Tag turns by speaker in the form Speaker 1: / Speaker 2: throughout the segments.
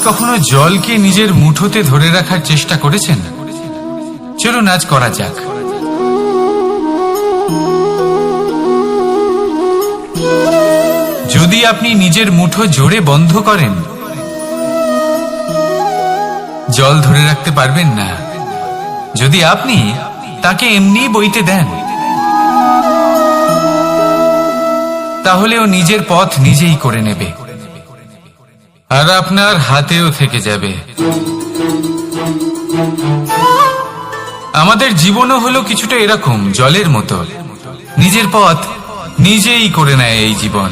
Speaker 1: কখনো জলকে নিজের মুঠোতে ধরে রাখার চেষ্টা করেছেন? চলুন আজ করা যাক। যদি আপনি নিজের মুঠো জোরে বন্ধ করেন, জল ধরে রাখতে পারবেন না। যদি আপনি তাকে এমনি বইতে দেন, তাহলে ও নিজের পথ নিজেই করে নেবে, আর আপনার হাতেও থেকে যাবে। আমাদের জীবনও হলো কিছুটা এরকম, জলের মতো। নিজের পথ নিজেই করে নেয় এই জীবন।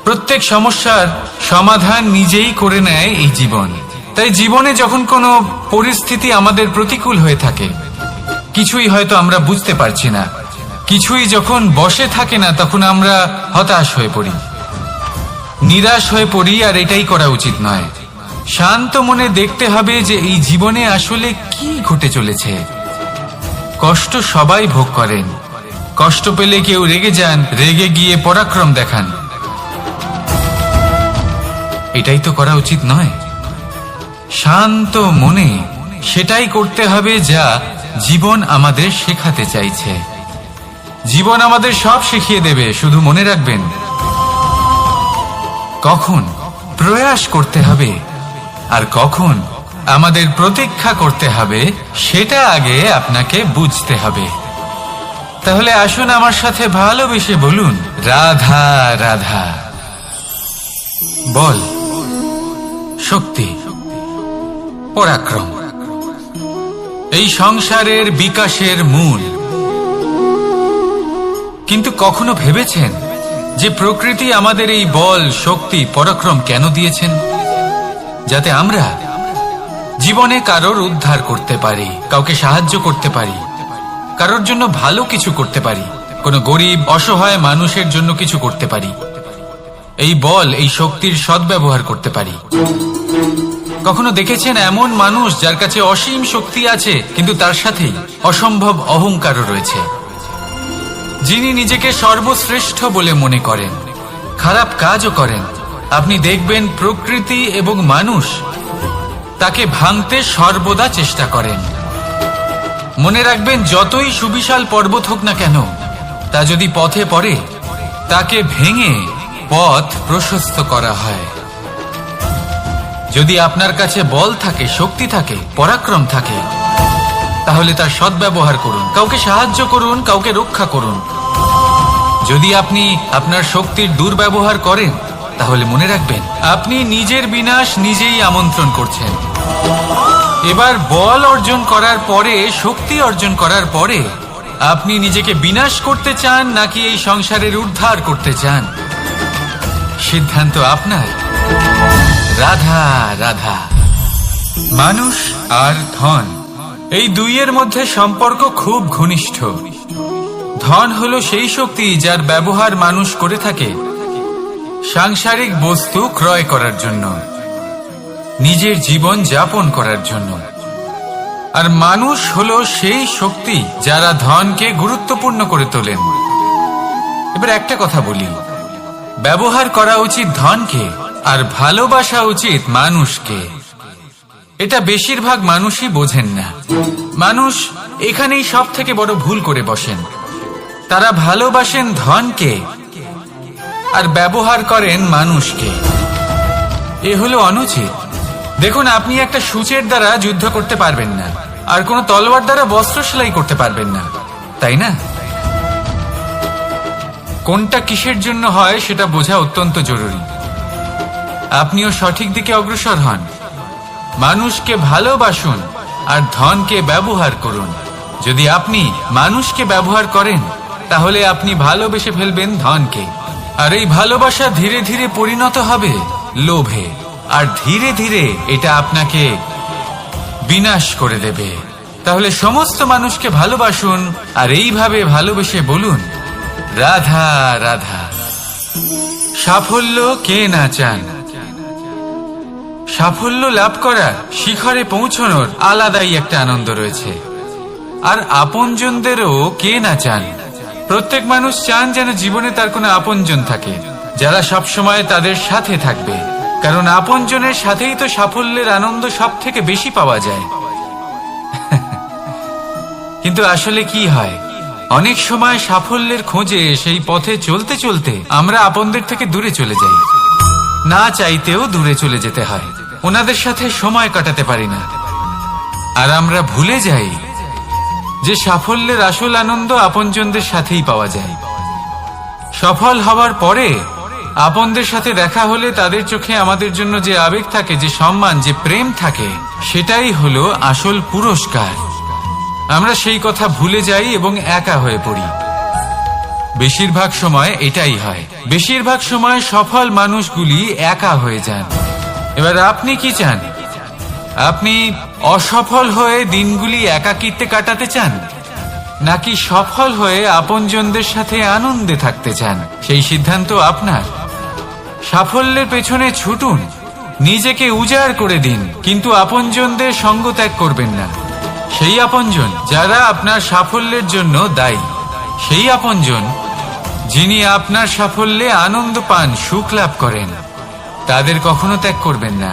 Speaker 1: প্রত্যেক সমস্যার সমাধান নিজেই করে নেয় এই জীবন। তাই জীবনে যখন কোনো পরিস্থিতি আমাদের প্রতিকূল হয়ে থাকে, কিছুই হয়তো আমরা বুঝতে পারছি না, কিছুই যখন বসে থাকে না, তখন আমরা হতাশ হয়ে পড়ি, নিরাশ হয়ে পড়ি। আর এটাই করা উচিত নয়। শান্ত মনে দেখতে হবে যে এই জীবনে আসলে কি ঘটে চলেছে। কষ্ট সবাই ভোগ করেন। কষ্ট পেলে কেউ রেগে যান, রেগে গিয়ে পরাক্রম দেখান। এটাই তো করা উচিত নয়। শান্ত মনে সেটাই করতে হবে যা জীবন আমাদের শেখাতে চাইছে। জীবন আমাদের সব শিখিয়ে দেবে, শুধু মনে রাখবেন কখন প্রয়াস করতে হবে আর কখন আমাদের প্রতীক্ষা করতে হবে, সেটা আগে আপনাকে বুঝতে হবে। তাহলে আসুন আমার সাথে ভালোবেসে বলুন, রাধা রাধা। বল, শক্তি, পরাক্রম এই সংসারের বিকাশের মূল। কিন্তু কখনো ভেবেছেন যে প্রকৃতি আমাদের এই বল, শক্তি, পরাক্রম কেন দিয়েছেন? যাতে আমরা জীবনে কারোর উদ্ধার করতে পারি, কাউকে সাহায্য করতে পারি, কারোর জন্য ভালো কিছু করতে পারি, কোনো গরিব অসহায় মানুষের জন্য কিছু করতে পারি। এই বল, এই শক্তির সদ্ব্যবহার করতে পারি। কখনো দেখেছেন এমন মানুষ যার কাছে অসীম শক্তি আছে, কিন্তু তার সাথেই অসম্ভব অহংকারও রয়েছে? যিনি নিজেকে সর্বশ্রেষ্ঠ বলে মনে করেন, খারাপ কাজও করেন। আপনি দেখবেন প্রকৃতি এবং মানুষ তাকে ভাঙতে সর্বদা চেষ্টা করেন। মনে রাখবেন, যতই সুবিশাল পর্বত হোক না কেন, তা যদি পথে পড়ে, তাকে ভেঙে পথ প্রশস্ত করা হয়। যদি আপনার কাছে বল থাকে, শক্তি থাকে, পরাক্রম থাকে, তাহলে তার সদ্ব্যবহার করুন। কাউকে সাহায্য করুন, কাউকে রক্ষা করুন। যদি আপনি আপনার শক্তির দুর্ব্যবহার করেন, তাহলে মনে রাখবেন আপনি নিজের বিনাশ নিজেই আমন্ত্রণ করছেন। এবার বল অর্জন করার পরে, শক্তি অর্জন করার পরে, আপনি নিজেকে বিনাশ করতে চান নাকি এই সংসারের উদ্ধার করতে চান? সিদ্ধান্ত আপনার। রাধা রাধা। মানুষ আর ধন, এই দুইয়ের মধ্যে সম্পর্ক খুব ঘনিষ্ঠ। ধন হলো সেই শক্তি যার ব্যবহার মানুষ করে থাকে সাংসারিক বস্তু ক্রয় করার জন্য, নিজের জীবন যাপন করার জন্য। আর মানুষ হলো সেই শক্তি যারা ধনকে গুরুত্বপূর্ণ করে তোলেন। এবার একটা কথা বলি, ব্যবহার করা উচিত ধনকে আর ভালোবাসা উচিত মানুষকে। এটা বেশিরভাগ মানুষই বোঝেন না। মানুষ এখানেই সব থেকে বড় ভুল করে বসেন। তারা ভালোবাসেন ধনকে আর ব্যবহার করেন মানুষকে। এ হলো অনুচিত। দেখুন, আপনি একটা সূচের দ্বারা যুদ্ধ করতে পারবেন না, আর কোনো তলোয়ার দ্বারা বস্ত্র সেলাই করতে পারবেন না, তাই না? কোনটা কিসের জন্য হয় সেটা বোঝা অত্যন্ত জরুরি। আপনিও সঠিক দিকে অগ্রসর হন। মানুষকে ভালোবাসুন আর ধনকে ব্যবহার করুন। যদি আপনি মানুষকে ব্যবহার করেন, তাহলে আপনি ভালোবেসে ফেলবেন ধনকে। আর এই ভালোবাসা ধীরে ধীরে পরিণত হবে লোভে, আর ধীরে ধীরে এটা আপনাকে বিনাশ করে দেবে। তাহলে সমস্ত মানুষকে ভালোবাসুন আর এইভাবে ভালোবেসে বলুন, রাধা রাধা। সাফল্য কে না চান? সাফল্য লাভ করার, শিখরে পৌঁছানোর আলাদাই একটা আনন্দ রয়েছে। আর আপনজনদেরও কে না চান? প্রত্যেক মানুষ চান যেন জীবনে তার কোনো আপনজন থাকে, যারা সবসময় তাদের সাথে থাকবে। কারণ আপনজনের সাথেই তো সাফল্যের আনন্দ সব থেকে বেশি পাওয়া যায়। কিন্তু আসলে কি হয়, অনেক সময় সাফল্যের খোঁজে সেই পথে চলতে চলতে আমরা আপনদের থেকে দূরে চলে যাই। না চাইতেও দূরে চলে যেতে হয়, ওনাদের সাথে সময় কাটাতে পারি না। আর আমরা ভুলে যাই যে সাফল্যের আসল আনন্দ আপনজনদের সাথেই পাওয়া যায়। সফল হওয়ার পরে আপনদের সাথে দেখা হলে তাদের চোখে আমাদের জন্য যে আবেগ থাকে, যে সম্মান, যে প্রেম থাকে, সেটাই হলো আসল পুরস্কার। আমরা সেই কথা ভুলে যাই এবং একা হয়ে পড়ি। বেশিরভাগ সময় এটাই হয়, বেশিরভাগ সময় সফল মানুষগুলি একা হয়ে যান। এবার আপনি কি চান? আপনি অসফল হয়ে দিনগুলি একাকিত্বে কাটাতে চান, নাকি সফল হয়ে আপনজনদের সাথে আনন্দে থাকতে চান? সেই সিদ্ধান্ত আপনার। সাফল্যের পেছনে ছুটুন, নিজেকে উজাড় করে দিন, কিন্তু আপনজনদের সঙ্গ ত্যাগ করবেন না। সেই আপনজন যারা আপনার সাফল্যের জন্য দায়ী, সেই আপনজন যিনি আপনার সাফল্যে আনন্দ পান, সুখ লাভ করেন, তাদের কখনো ত্যাগ করবেন না।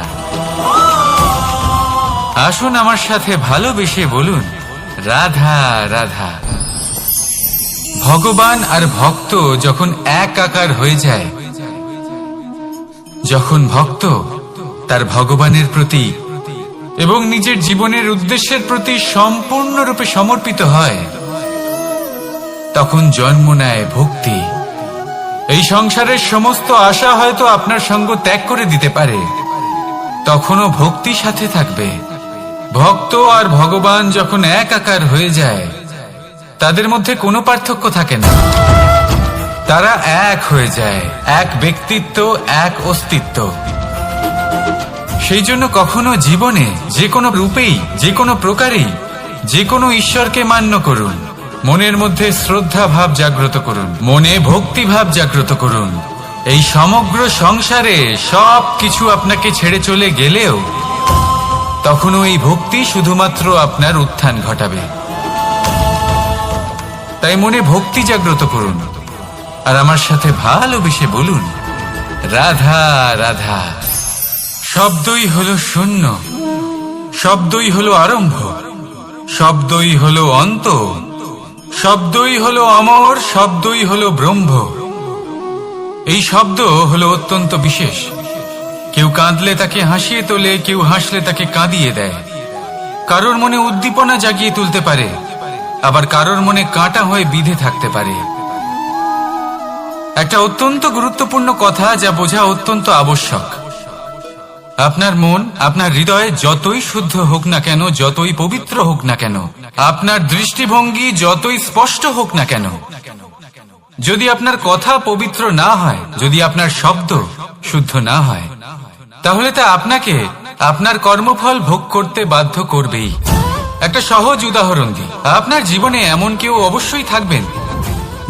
Speaker 1: আসুন আমার সাথে ভালোবেসে বলুন, রাধা রাধা। ভগবান আর ভক্ত যখন একাকার হয়ে যায়, যখন ভক্ত তার ভগবানের প্রতি এবং নিজের জীবনের উদ্দেশ্যের প্রতি সম্পূর্ণরূপে সমর্পিত হয়, তখন জন্ম নেয় ভক্তি। এই সংসারের সমস্ত আশা হয়তো আপনার সঙ্গ ত্যাগ করে দিতে পারে, তখনও ভক্তি সাথে থাকবে। ভক্ত আর ভগবান যখন একাকার হয়ে যায়, তাদের মধ্যে কোনো পার্থক্য থাকে না। তারা এক হয়ে যায়, এক ব্যক্তিত্ব, এক অস্তিত্ব। সেই জন্য কখনো জীবনে যে কোনো রূপেই, যে কোনো প্রকারেই, যে কোনো ঈশ্বরকে মান্য করুন। মনের মধ্যে শ্রদ্ধা ভাব জাগ্রত করুন, মনে ভক্তি ভাব জাগ্রত করুন। এই সমগ্র সংসারে সব কিছু আপনাকে ছেড়ে চলে গেলেও তখনও এই ভক্তি শুধুমাত্র আপনার উত্থান ঘটাবে। তাই মনে ভক্তি জাগ্রত করুন আর আমার সাথে ভালোবেসে বলুন, রাধা রাধা। শব্দই হলো শূন্য, শব্দই হলো আরম্ভ, শব্দই হলো অন্ত, শব্দই হলো অমর, শব্দই হলো ব্রহ্ম। এই শব্দ হলো অত্যন্ত বিশেষ। কেউ কাঁদলে তাকে হাসিয়ে তোলে, কেউ হাসলে তাকে কাঁদিয়ে দেয়। কারোর মনে উদ্দীপনা জাগিয়ে তুলতে পারে, আবার কারোর মনে কাঁটা হয়ে বিঁধে থাকতে পারে। একটা অত্যন্ত গুরুত্বপূর্ণ কথা যা বোঝা অত্যন্ত আবশ্যক। আপনার মন, আপনার হৃদয় যতই শুদ্ধ হোক না কেন, যতই পবিত্র হোক না কেন, আপনার দৃষ্টিভঙ্গি যতই স্পষ্ট হোক না কেন, যদি আপনার কথা পবিত্র না হয়, যদি আপনার শব্দ শুদ্ধ না হয়, তাহলে তা আপনাকে আপনার কর্মফল ভোগ করতে বাধ্য করবেই। একটা সহজ উদাহরণ দিই। আপনার জীবনে এমন কেউ অবশ্যই থাকবেন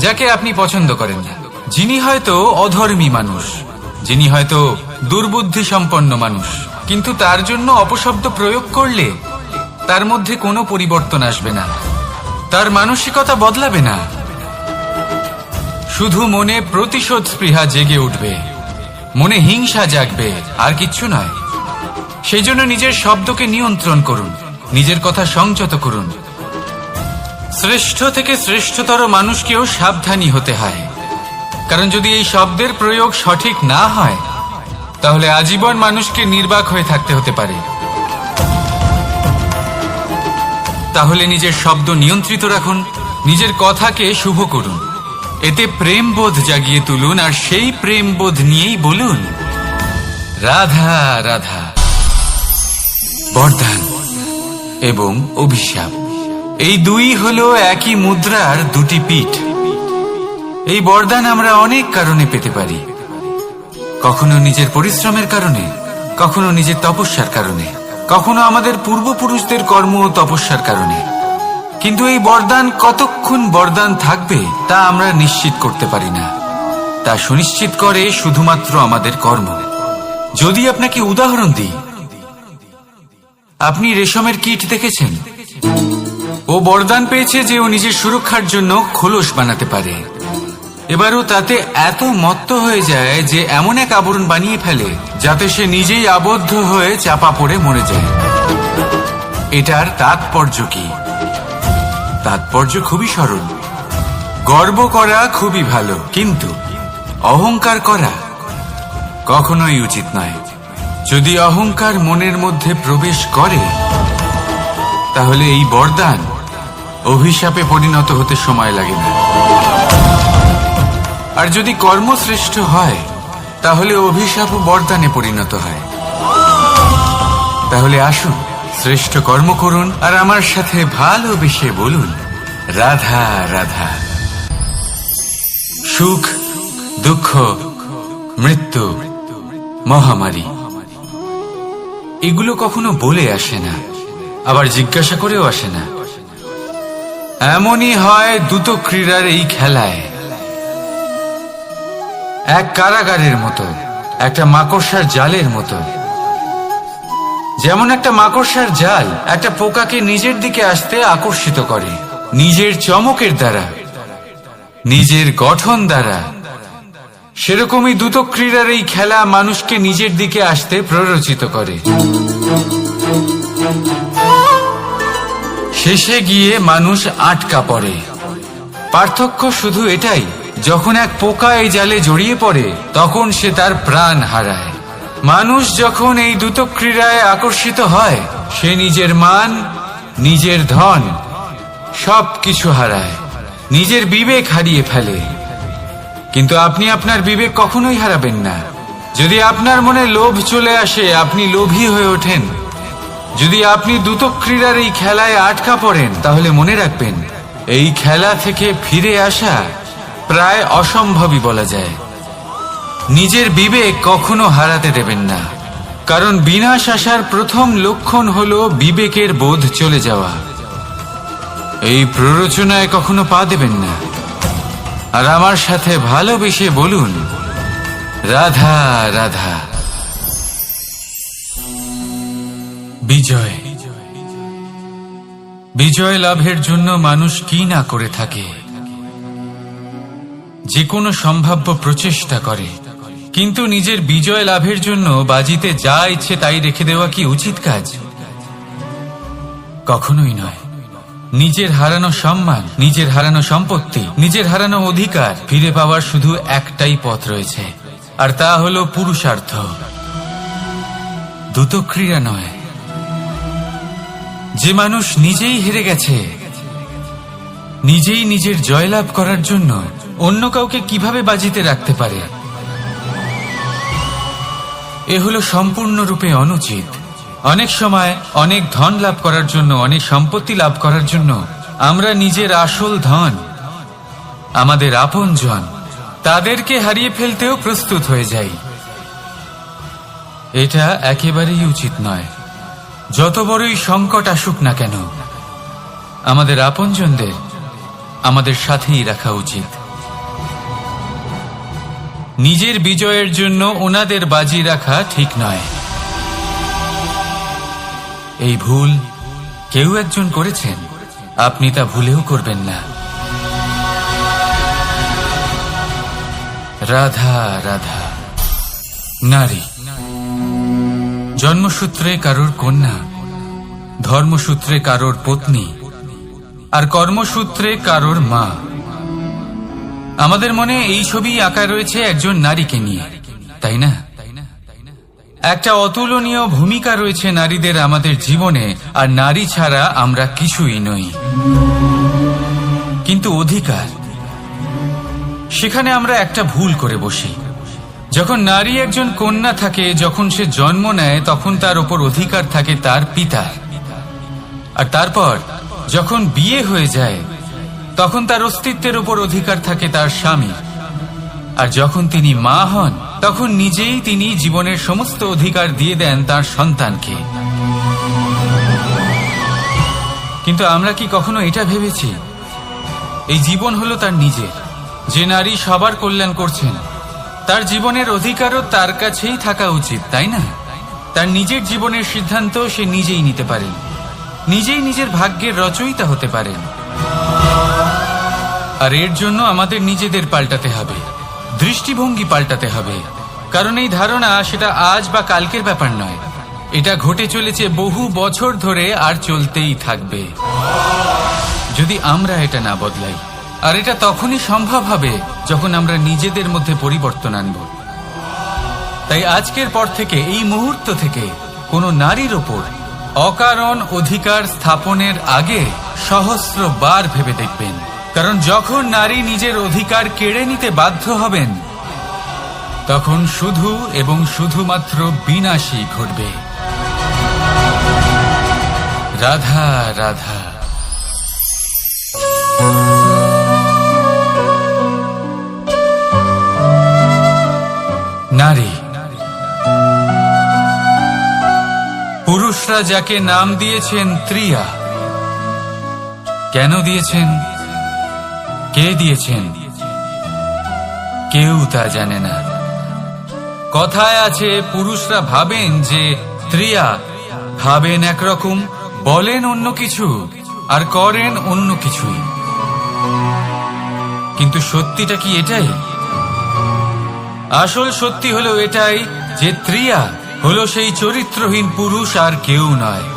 Speaker 1: যাকে আপনি পছন্দ করেন না, যিনি হয়তো অধর্মী মানুষ, যিনি হয়তো দুর্বুদ্ধি সম্পন্ন মানুষ, কিন্তু তার জন্য অপশব্দ প্রয়োগ করলে তার মধ্যে কোনো পরিবর্তন আসবে না, তার মানসিকতা বদলাবে না, শুধু মনে প্রতিশোধ স্পৃহা জেগে উঠবে, মনে হিংসা জাগবে, আর কিচ্ছু নয়। সেই জন্য নিজের শব্দকে নিয়ন্ত্রণ করুন, নিজের কথা সংযত করুন। শ্রেষ্ঠ থেকে শ্রেষ্ঠতর মানুষকেও সাবধানী হতে হয়, কারণ যদি এই শব্দের প্রয়োগ সঠিক না হয়, তাহলে আজীবন মানুষকে নির্বাক হয়ে থাকতে হতে পারে। তাহলে নিজের শব্দ নিয়ন্ত্রিত রাখুন, নিজের কথাকে শুভ করুন, এতে প্রেমবোধ জাগিয়ে তুলুন, আর সেই প্রেমবোধ নিয়েই বলুন, রাধা রাধা। বরদান এবং অভিশাপ, এই দুই হলো একই মুদ্রার দুটি পিঠ। এই বরদান আমরা অনেক কারণে পেতে পারি, কখনো নিজের পরিশ্রমের কারণে, কখনো নিজের তপস্যার কারণে, কখনো আমাদের পূর্বপুরুষদের কর্ম ও তপস্যার কারণে। কিন্তু এই বরদান কতক্ষণ বরদান থাকবে তা আমরা নিশ্চিত করতে পারি না, তা সুনিশ্চিত করে শুধুমাত্র আমাদের কর্ম। যদি আপনাকে উদাহরণ দিই, আপনি রেশমের কীট দেখেছেন? ও বরদান পেয়েছে যে ও নিজের সুরক্ষার জন্য খোলস বানাতে পারে। এবারও তাতে এত মত্ত হয়ে যায় যে এমন এক আবরণ বানিয়ে ফেলে যাতে সে নিজেই আবদ্ধ হয়ে চাপা পড়ে মরে যায়। এটার তাৎপর্য কি? তাৎপর্য খুবই সরল। গর্ব করা খুবই ভালো, কিন্তু অহংকার করা কখনোই উচিত নয়। যদি অহংকার মনের মধ্যে প্রবেশ করে, তাহলে এই বরদান অভিশাপে পরিণত হতে সময় লাগে না। আর যদি কর্মশ্রেষ্ঠ হয়, তাহলে অভিশাপ ও বরদানে পরিণত হয়। তাহলে আসুন, শ্রেষ্ঠ কর্ম করুন আর আমার সাথে ভালোবেসে বলুন, রাধা রাধা। সুখ, দুঃখ, মৃত্যু, মহামারী এগুলো কখনো বলে আসে না, আবার জিজ্ঞাসা করেও আসে না। এমনই হয় দ্রুত ক্রীড়ার এই খেলায়। এক কারাগারের মতো, একটা মাকড়সার জালের মতো। যেমন একটা মাকড়সার জাল একটা পোকাকে নিজের দিকে আসতে আকর্ষিত করে, নিজের চমকের দ্বারা, নিজের গঠন দ্বারা। সেরকমই দ্রুত ক্রীড়ার এই খেলা মানুষকে নিজের দিকে আসতে প্ররোচিত করে। শেষে গিয়ে মানুষ আটকা পড়ে। পার্থক্য শুধু এটাই, যখন এক পোকা এই জালে জড়িয়ে পড়ে, তখন সে তার প্রাণ হারায়। মানুষ যখন এই দ্রুত ক্রীড়ায় আকর্ষিত হয়, সে নিজের মান, নিজের ধন সবকিছু হারায়, নিজের বিবেক হারিয়ে ফেলে। কিন্তু আপনি আপনার বিবেক কখনোই হারাবেন না। যদি আপনার মনে লোভ চলে আসে, আপনি লোভী হয়ে ওঠেন। যদি আপনি দ্রুত ক্রীড়ার এই খেলায় আটকা পড়েন, তাহলে মনে রাখবেন, এই খেলা থেকে ফিরে আসা প্রায় অসম্ভবই বলা যায়। নিজের বিবেক কখনো হারাতে দেবেন না, কারণ বিনাশ আসার প্রথম লক্ষণ হলো বিবেকের বোধ চলে যাওয়া। এই প্ররোচনায় কখনো পা দেবেন না। আর আমার সাথে ভালোবেসে বলুন, রাধা রাধা। বিজয়, বিজয় লাভের জন্য মানুষ কি না করে থাকে। যে কোনো সম্ভাব্য প্রচেষ্টা করে, কিন্তু নিজের বিজয় লাভের জন্য বাজিতে যা ইচ্ছে তাই রেখে দেওয়া কি উচিত কাজ? কখনোই নয়। নিজের হারানো সম্মান, নিজের হারানো সম্পত্তি, নিজের হারানো অধিকার ফিরে পাওয়ার শুধু একটাই পথ রয়েছে, আর তা হলো পুরুষার্থ, দ্রুত ক্রীড়া নয়। যে মানুষ নিজেই হেরে গেছে, নিজেই নিজের জয়লাভ করার জন্য অন্য কাউকে কিভাবে বাজিতে রাখতে পারে? এ হলো সম্পূর্ণরূপে অনুচিত। অনেক সময় অনেক ধন লাভ করার জন্য, অনেক সম্পত্তি লাভ করার জন্য আমরা নিজের আসল ধন, আমাদের আপনজন, তাদেরকে হারিয়ে ফেলতেও প্রস্তুত হয়ে যাই। এটা একেবারেই উচিত নয়। যত বড়ই সংকট আসুক না কেন, আমাদের আপনজনদের আমাদের সাথেই রাখা উচিত। নিজের বিজয়ের জন্য ওনাদের বাজি রাখা ঠিক নয়। এই ভুল কেউ একজন করেছেন, আপনি তা ভুলেও করবেন না। রাধা রাধা। নারী জন্মসূত্রে কারোর কন্যা, ধর্মসূত্রে কারোর পত্নী, আর কর্মসূত্রে কারোর মা। আমাদের মনে এই ছবি আঁকা রয়েছে একজন নারীকে নিয়ে, তাই না? একটা অতুলনীয় ভূমিকা রয়েছে নারীদের আমাদের জীবনে, আর নারী ছাড়া আমরা কিছুই নই। কিন্তু অধিকার, সেখানে আমরা একটা ভুল করে বসি। যখন নারী একজন কন্যা থাকে, যখন সে জন্ম নেয়, তখন তার উপর অধিকার থাকে তার পিতার। আর তারপর যখন বিয়ে হয়ে যায়, তখন তার অস্তিত্বের উপর অধিকার থাকে তার স্বামী। আর যখন তিনি মা হন, তখন নিজেই তিনি জীবনের সমস্ত অধিকার দিয়ে দেন তার সন্তানকে। কিন্তু আমরা কি কখনো এটা ভেবেছি, এই জীবন হলো তার নিজের? যে নারী সবার কল্যাণ করছেন, তার জীবনের অধিকারও তার কাছেই থাকা উচিত, তাই না? তার নিজের জীবনের সিদ্ধান্ত সে নিজেই নিতে পারেন, নিজেই নিজের ভাগ্যের রচয়িতা হতে পারেন। আর এর জন্য আমাদের নিজেদের পাল্টাতে হবে, দৃষ্টিভঙ্গি পাল্টাতে হবে, কারণ এই ধারণা সেটা আজ বা কালকের ব্যাপার নয়, এটা ঘটে চলেছে বহু বছর ধরে আর চলতেই থাকবে যদি আমরা এটা না বদলাই। আর এটা তখনই সম্ভব হবে যখন আমরা নিজেদের মধ্যে পরিবর্তন আনব। তাই আজকের পর থেকে, এই মুহূর্ত থেকে কোনো নারীর ওপর অকারণ অধিকার স্থাপনের আগে সহস্রবার ভেবে দেখবেন, কারণ যখন নারী নিজের অধিকার কেড়ে নিতে বাধ্য হবেন তখন শুধু এবং শুধুমাত্র বিনাশই ঘটবে। রাধা রাধা। নারী, পুরুষরা যাকে নাম দিয়েছেন ত্রিয়া, কেন দিয়েছেন, কে দিয়েছেন, কেউ তা জানে না। কথায় আছে, পুরুষরা ভাবেন যে ত্রিয়া, ভাবেন একরকম, বলেন অন্য কিছু আর করেন অন্য কিছুই। কিন্তু সত্যিটা কি এটাই? আসল সত্যি হলো এটাই যে ত্রিয়া হলো সেই চরিত্রহীন পুরুষ আর কেউ নয়।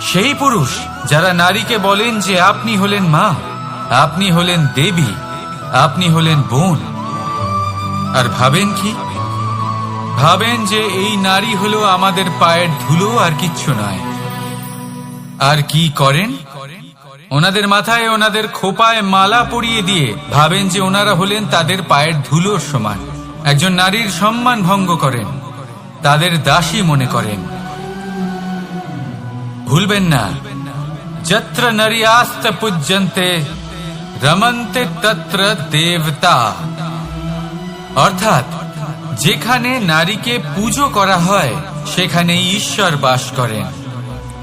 Speaker 1: সেই পুরুষ যারা নারীকে বলেন যে আপনি হলেন মা, আপনি হলেন দেবী, আপনি হলেন বোন। আর ভাবেন কি? ভাবেন যে এই নারী হলো আমাদের পায়ের ধুলো আর কিচ্ছু নয়। আর কি করেন? ওনাদের মাথায়, ওনাদের খোপায় মালা পরিয়ে দিয়ে ভাবেন যে ওনারা হলেন তাদের পায়ের ধুলোর সমান। একজন নারীর সম্মান ভঙ্গ করেন, তাদের দাসী মনে করেন। ভুলবেন না, যত্র নারীয়াস্ত পূজ্যন্তে রমন্তে তত্র দেবতা। অর্থাৎ যেখানে নারীকে পুজো করা হয় সেখানে ঈশ্বর বাস করেন,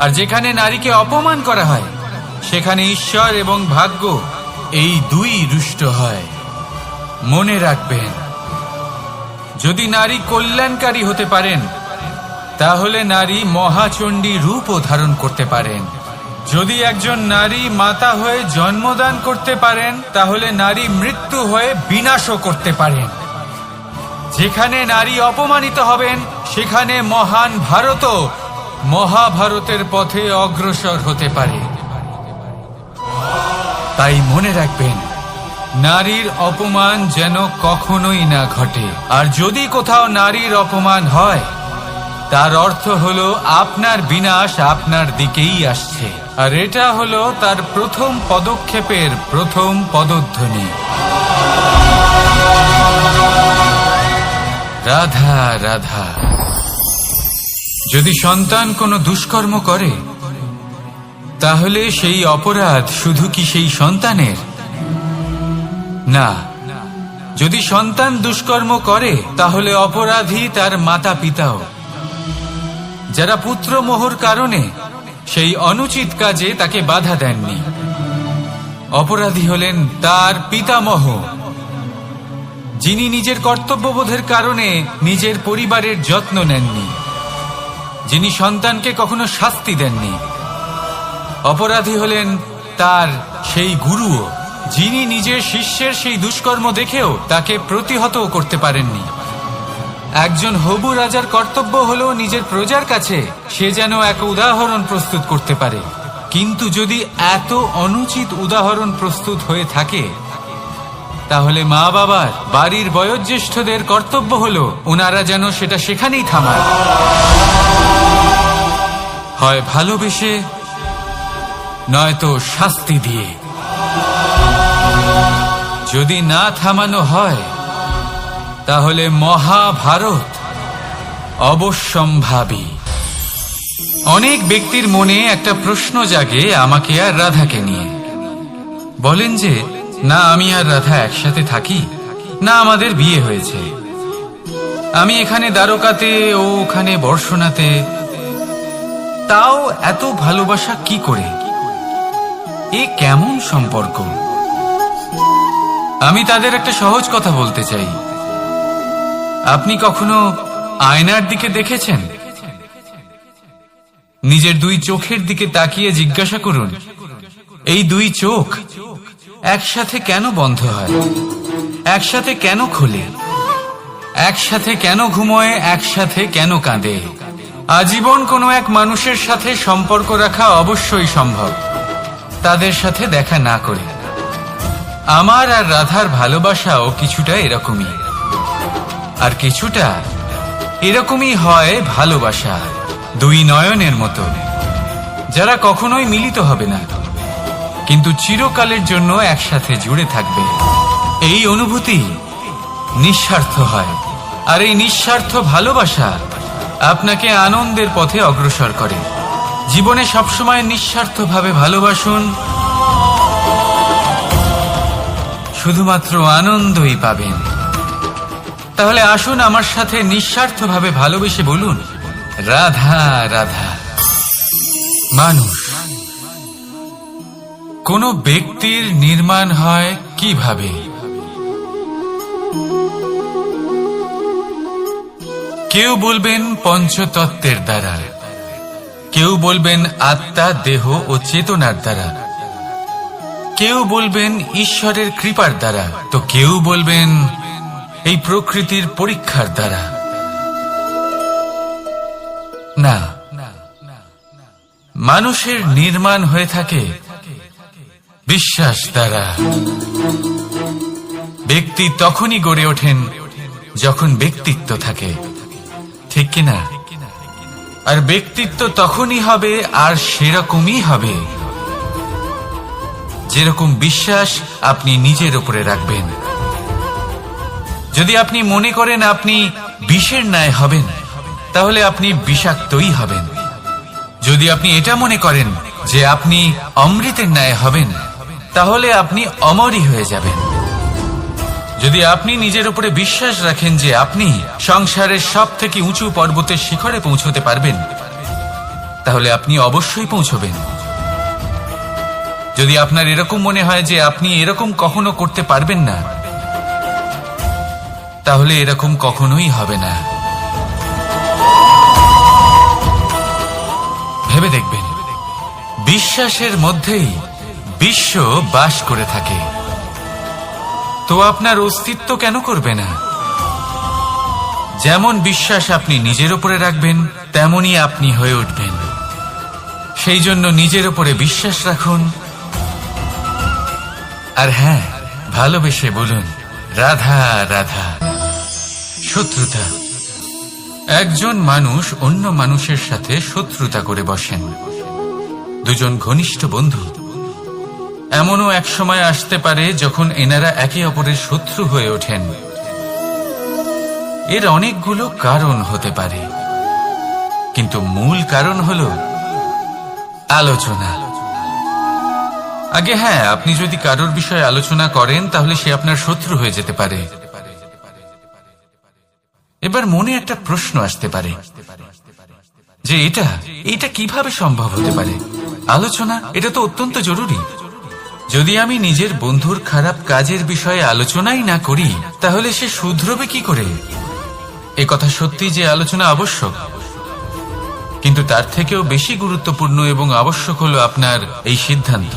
Speaker 1: আর যেখানে নারীকে অপমান করা হয় সেখানে ঈশ্বর এবং ভাগ্য এই দুই রুষ্ট হয়। মনে রাখবেন, যদি নারী কল্যাণকারী হতে পারেন তাহলে নারী মহাচণ্ডী রূপও ধারণ করতে পারেন। যদি একজন নারী মাতা হয়ে জন্মদান করতে পারেন তাহলে নারী মৃত্যু হয়ে বিনাশও করতে পারেন। যেখানে নারী অপমানিত হবেন সেখানে মহান ভারতও মহাভারতের পথে অগ্রসর হতে পারে। তাই মনে রাখবেন, নারীর অপমান যেন কখনোই না ঘটে। আর যদি কোথাও নারীর অপমান হয় তার অর্থ হলো আপনার বিনাশ আপনার দিকেই আসছে, আর এটা হলো তার প্রথম পদক্ষেপের প্রথম পদধ্বনি। রাধা রাধা। যদি সন্তান কোনো দুষ্কর্ম করে তাহলে সেই অপরাধ শুধু কি সেই সন্তানের? না, যদি সন্তান দুষ্কর্ম করে তাহলে অপরাধী তার মাতা পিতাও, যারা পুত্রমোহর কারণে সেই অনুচিত কাজে তাকে বাধা দেননি। অপরাধী হলেন তার পিতামহ, যিনি নিজের কর্তব্যবোধের কারণে নিজের পরিবারের যত্ন নেননি, যিনি সন্তানকে কখনো শাস্তি দেননি। অপরাধী হলেন তার সেই গুরুও, যিনি নিজের শিষ্যের সেই দুষ্কর্ম দেখেও তাকে প্রতিহত করতে পারেননি। একজন হবু রাজার কর্তব্য হলো নিজের প্রজার কাছে সে যেন এক উদাহরণ প্রস্তুত করতে পারে, কিন্তু যদি এত অনুচিত উদাহরণ প্রস্তুত হয়ে থাকে তাহলে মা বাবার, বাড়ির বয়োজ্যেষ্ঠদের কর্তব্য হলো ওনারা যেন সেটা সেখানেই থামায়, হয় ভালোবেসে নয়তো শাস্তি দিয়ে। যদি না থামানো হয় তাহলে মহাভারত অবশ্যম্ভাবী। অনেক ব্যক্তির মনে একটা প্রশ্ন জাগে আমাকে আর রাধাকে নিয়ে। বলেন যে না আমি আর রাধা একসাথে থাকি, না আমাদের বিয়ে হয়েছে, আমি এখানে দ্বারকাতে ও ওখানে বর্ষণাতে, তাও এত ভালোবাসা কি করে? এ কেমন সম্পর্ক? আমি তাদের একটা সহজ কথা বলতে চাই। আপনি কখনো আয়নার দিকে দেখেছেন? নিজের দুই চোখের দিকে তাকিয়ে জিজ্ঞাসা করুন, এই দুই চোখ একসাথে কেন বন্ধ হয়, একসাথে কেন খোলে, একসাথে কেন ঘুমোয়, একসাথে কেন কাঁদে। আজীবন কোনো এক মানুষের সাথে সম্পর্ক রাখা অবশ্যই সম্ভব, তাদের সাথে দেখা না করে। আমার আর রাধার ভালোবাসাও কিছুটা এরকমই, আর কিছুটা এরকমই হয় ভালোবাসা দুই নয়নের মতো, যারা কখনোই মিলিত হবে না, কিন্তু চিরকালের জন্য একসাথে জুড়ে থাকবে। এই অনুভূতি নিঃস্বার্থ হয়, আর এই নিঃস্বার্থ ভালোবাসা আপনাকে আনন্দের পথে অগ্রসর করে। জীবনে সবসময় নিঃস্বার্থভাবে ভালোবাসুন, শুধুমাত্র আনন্দই পাবেন। তাহলে আসুন আমার সাথে নিঃস্বার্থভাবে ভালোবেসে বলুন, রাধা রাধা। মানুষ, কোন ব্যক্তির নির্মাণ হয় কিভাবে? কেউ বলবেন পঞ্চতত্ত্বের দ্বারা, কেউ বলবেন আত্মা, দেহ ও চেতনার দ্বারা, কেউ বলবেন ঈশ্বরের কৃপার দ্বারা, তো কেউ বলবেন এই প্রকৃতির পরীক্ষার দ্বারা। না, মানুষের নির্মাণ হয়ে থাকে বিশ্বাস দ্বারা। ব্যক্তি তখনই গড়ে ওঠেন যখন ব্যক্তিত্ব থাকে, ঠিক কিনা? আর ব্যক্তিত্ব তখনই হবে আর সেরকমই হবে যেরকম বিশ্বাস আপনি নিজের উপরে রাখবেন। যদি আপনি মনে করেন আপনি বিষের ন্যায় হবেন, তাহলে আপনি বিষাক্তই হবেন। যদি আপনি এটা মনে করেন যে আপনি অমৃতের ন্যায় হবেন, তাহলে আপনি অমরই হয়ে যাবেন। যদি আপনি নিজের উপরে বিশ্বাস রাখেন যে আপনি সংসারের সব থেকে উঁচু পর্বতের শিখরে পৌঁছতে পারবেন, তাহলে আপনি অবশ্যই পৌঁছবেন। যদি আপনার এরকম মনে হয় যে আপনি এরকম কখনো করতে পারবেন না, তাহলে এরকম কখনোই হবে না। ভেবে দেখবেন, বিশ্বাসের মধ্যেই বিশ্ব বাস করে থাকে, তো আপনার অস্তিত্ব কেন করবে না? যেমন বিশ্বাস আপনি নিজের উপরে রাখবেন, তেমনই আপনি হয়ে উঠবেন। সেই জন্য নিজের উপরে বিশ্বাস রাখুন, আর হ্যাঁ, ভালোবেসে বলুন, রাধা রাধা। শত্রুতা, একজন মানুষ অন্য মানুষের সাথে শত্রুতা করে বসেন। দুজন ঘনিষ্ঠ বন্ধু, এমনও এক সময় আসতে পারে যখন এনারা একে অপরের শত্রু হয়ে ওঠেন। এর অনেকগুলো কারণ হতে পারে, কিন্তু মূল কারণ হল আলোচনা। আগে হ্যাঁ, আপনি যদি কারোর বিষয়ে আলোচনা করেন, তাহলে সে আপনার শত্রু হয়ে যেতে পারে। এবার মনে একটা প্রশ্ন আসতে পারে যে এটা কিভাবে সম্ভব হতে পারে? আলোচনা, এটা তো অত্যন্ত জরুরি। যদি আমি নিজের বন্ধুর খারাপ কাজের বিষয়ে আলোচনাই না করি, তাহলে সে শুধরবে কি করে? এ কথা সত্যি যে আলোচনা আবশ্যক, কিন্তু তার থেকেও বেশি গুরুত্বপূর্ণ এবং আবশ্যক হলো আপনার এই সিদ্ধান্ত।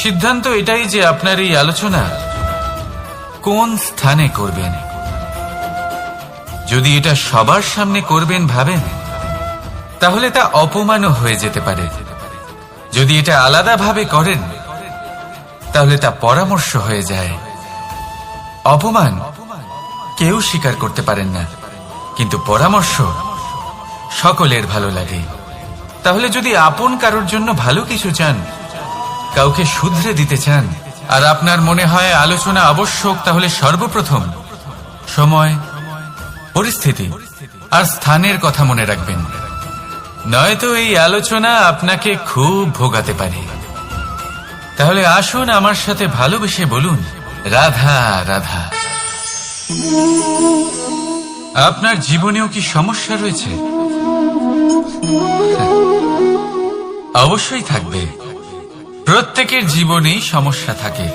Speaker 1: সিদ্ধান্ত এটাই যে আপনার এই আলোচনা কোন স্থানে করবেন। যদি এটা সবার সামনে করবেন ভাবেন, তাহলে তা অপমানও হয়ে যেতে পারে। যদি এটা আলাদাভাবে করেন, তাহলে তা পরামর্শ হয়ে যায়। অপমান কেউ স্বীকার করতে পারেন না, কিন্তু পরামর্শ সকলের ভালো লাগে। তাহলে যদি আপন কারোর জন্য ভালো কিছু চান, কাউকে শুধরে দিতে চান, আর আপনার মনে হয় আলোচনা আবশ্যক, তাহলে সর্বপ্রথম সময়, পরিস্থিতি আর স্থানের কথা মনে রাখবেন, নয়তো এই আলোচনা আপনাকে খুব ভোগাতে পারে। তাহলে আসুন আমার সাথে ভালোবেসে বলুন, রাধা রাধা। আপনার জীবনেও কি সমস্যা রয়েছে? অবশ্যই থাকবে। প্রত্যেকের জীবনেই সমস্যা থাকে।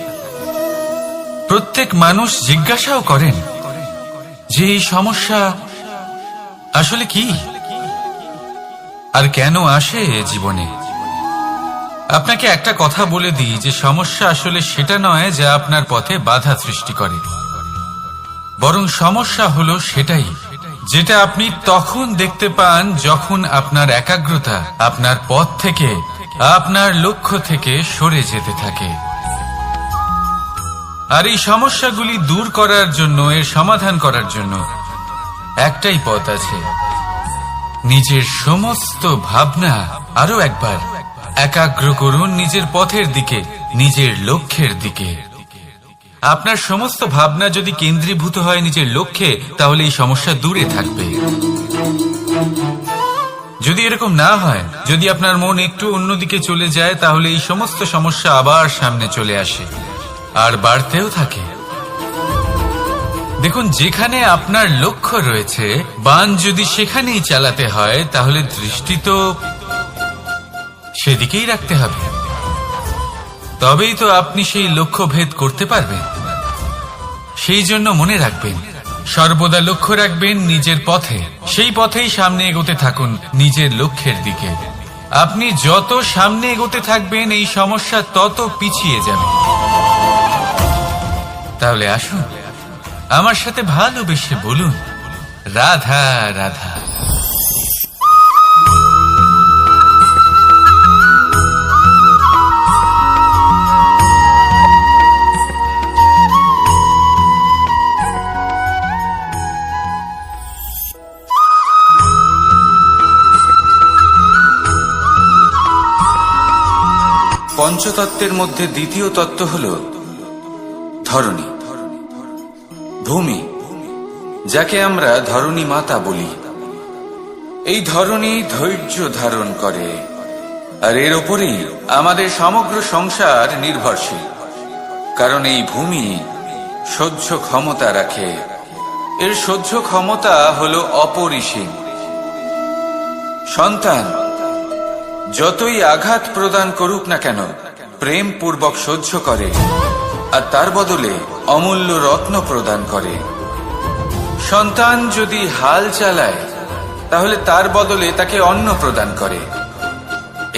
Speaker 1: প্রত্যেক মানুষ জিজ্ঞাসাও করেন যে এই সমস্যা আসলে কি আর কেন আসে জীবনে। আপনাকে একটা কথা বলে দিই যে সমস্যা আসলে সেটা নয় যা আপনার পথে বাধা সৃষ্টি করে, বরং সমস্যা হলো সেটাই, যেটা আপনি তখন দেখতে পান যখন আপনার একাগ্রতা আপনার পথ থেকে, আপনার লক্ষ্য থেকে সরে যেতে থাকে। আর এই সমস্যাগুলি দূর করার জন্য, এর সমাধান করার জন্য একটাই পথ আছে, নিজের সমস্ত ভাবনা আরো একবার একাগ্র করুন নিজের পথের দিকে, নিজের লক্ষ্যের দিকে। আপনার সমস্ত ভাবনা যদি কেন্দ্রীভূত হয় নিজের লক্ষ্যে, তাহলে এই সমস্যা দূরে থাকবে। যদি এরকম না হয়, যদি আপনার মন একটু অন্যদিকে চলে যায়, তাহলে এই সমস্ত সমস্যা আবার সামনে চলে আসে আর বাড়তেও থাকে। দেখুন, যেখানে আপনার লক্ষ্য রয়েছে, বান যদি সেখানেই চালাতে হয়, তাহলে দৃষ্টি তো সেদিকেই রাখতে হবে। তবেই তো আপনি সেই লক্ষ্য ভেদ করতে পারবেন। সেই জন্য মনে রাখবেন, সর্বদা লক্ষ্য রাখবেন নিজের পথে, সেই পথেই সামনে এগোতে থাকুন নিজের লক্ষ্যের দিকে। আপনি যত সামনে এগোতে থাকবেন, এই সমস্যা তত পিছিয়ে যাবে। তাহলে আসুন, আমার সাথে ভালোবেসে বলুন, রাধা রাধা। পঞ্চতত্ত্বের মধ্যে দ্বিতীয় তত্ত্ব হল ধরণী, ভূমি, যাকে আমরা ধরণী মাতা বলি। এই ধরণী ধৈর্য ধারণ করে, আর এর ওপরেই আমাদের সমগ্র সংসার নির্ভরশীল। কারণ এই ভূমি সহ্য ক্ষমতা রাখে, এর সহ্য ক্ষমতা হল অপরিসীম। সন্তান যতই আঘাত প্রদান করুক না কেন, প্রেম পূর্বক সহ্য করে, আর তার বদলে অমূল্য রত্ন প্রদান করে। সন্তান যদি হাল চালায়, তাহলে তার বদলে তাকে অন্ন প্রদান করে।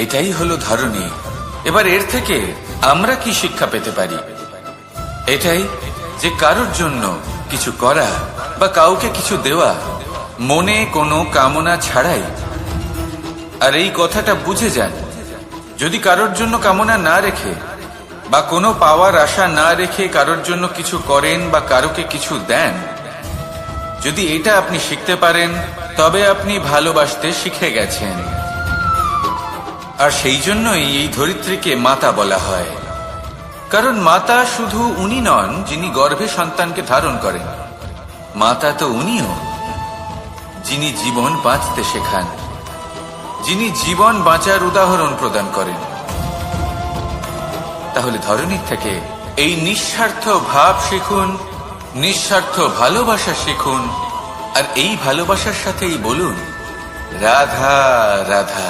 Speaker 1: এটাই হলো ধরণী। এবার এর থেকে আমরা কি শিক্ষা পেতে পারি? এটাই যে কারোর জন্য কিছু করা বা কাউকে কিছু দেওয়া মনে কোনো কামনা ছাড়াই। আর এই কথাটা বুঝে যান, যদি কারোর জন্য কামনা না রেখে বা কোনো পাওয়ার আশা না রেখে কারোর জন্য কিছু করেন বা কারোকে কিছু দেন, যদি এটা আপনি শিখতে পারেন, তবে আপনি ভালোবাসতে শিখে গেছেন। আর সেই জন্যই এই ধরিত্রীকে মাতা বলা হয়। কারণ মাতা শুধু উনি নন যিনি গর্ভে সন্তানকে ধারণ করেন, মাতা তো উনিও যিনি জীবন বাঁচতে শেখান, যিনি জীবন বাঁচার উদাহরণ প্রদান করেন। তাহলে ধরণীর থেকে এই নিঃস্বার্থ ভাব শিখুন, নিঃস্বার্থ ভালোবাসা শিখুন, আর এই ভালোবাসার সাথেই বলুন, রাধা রাধা।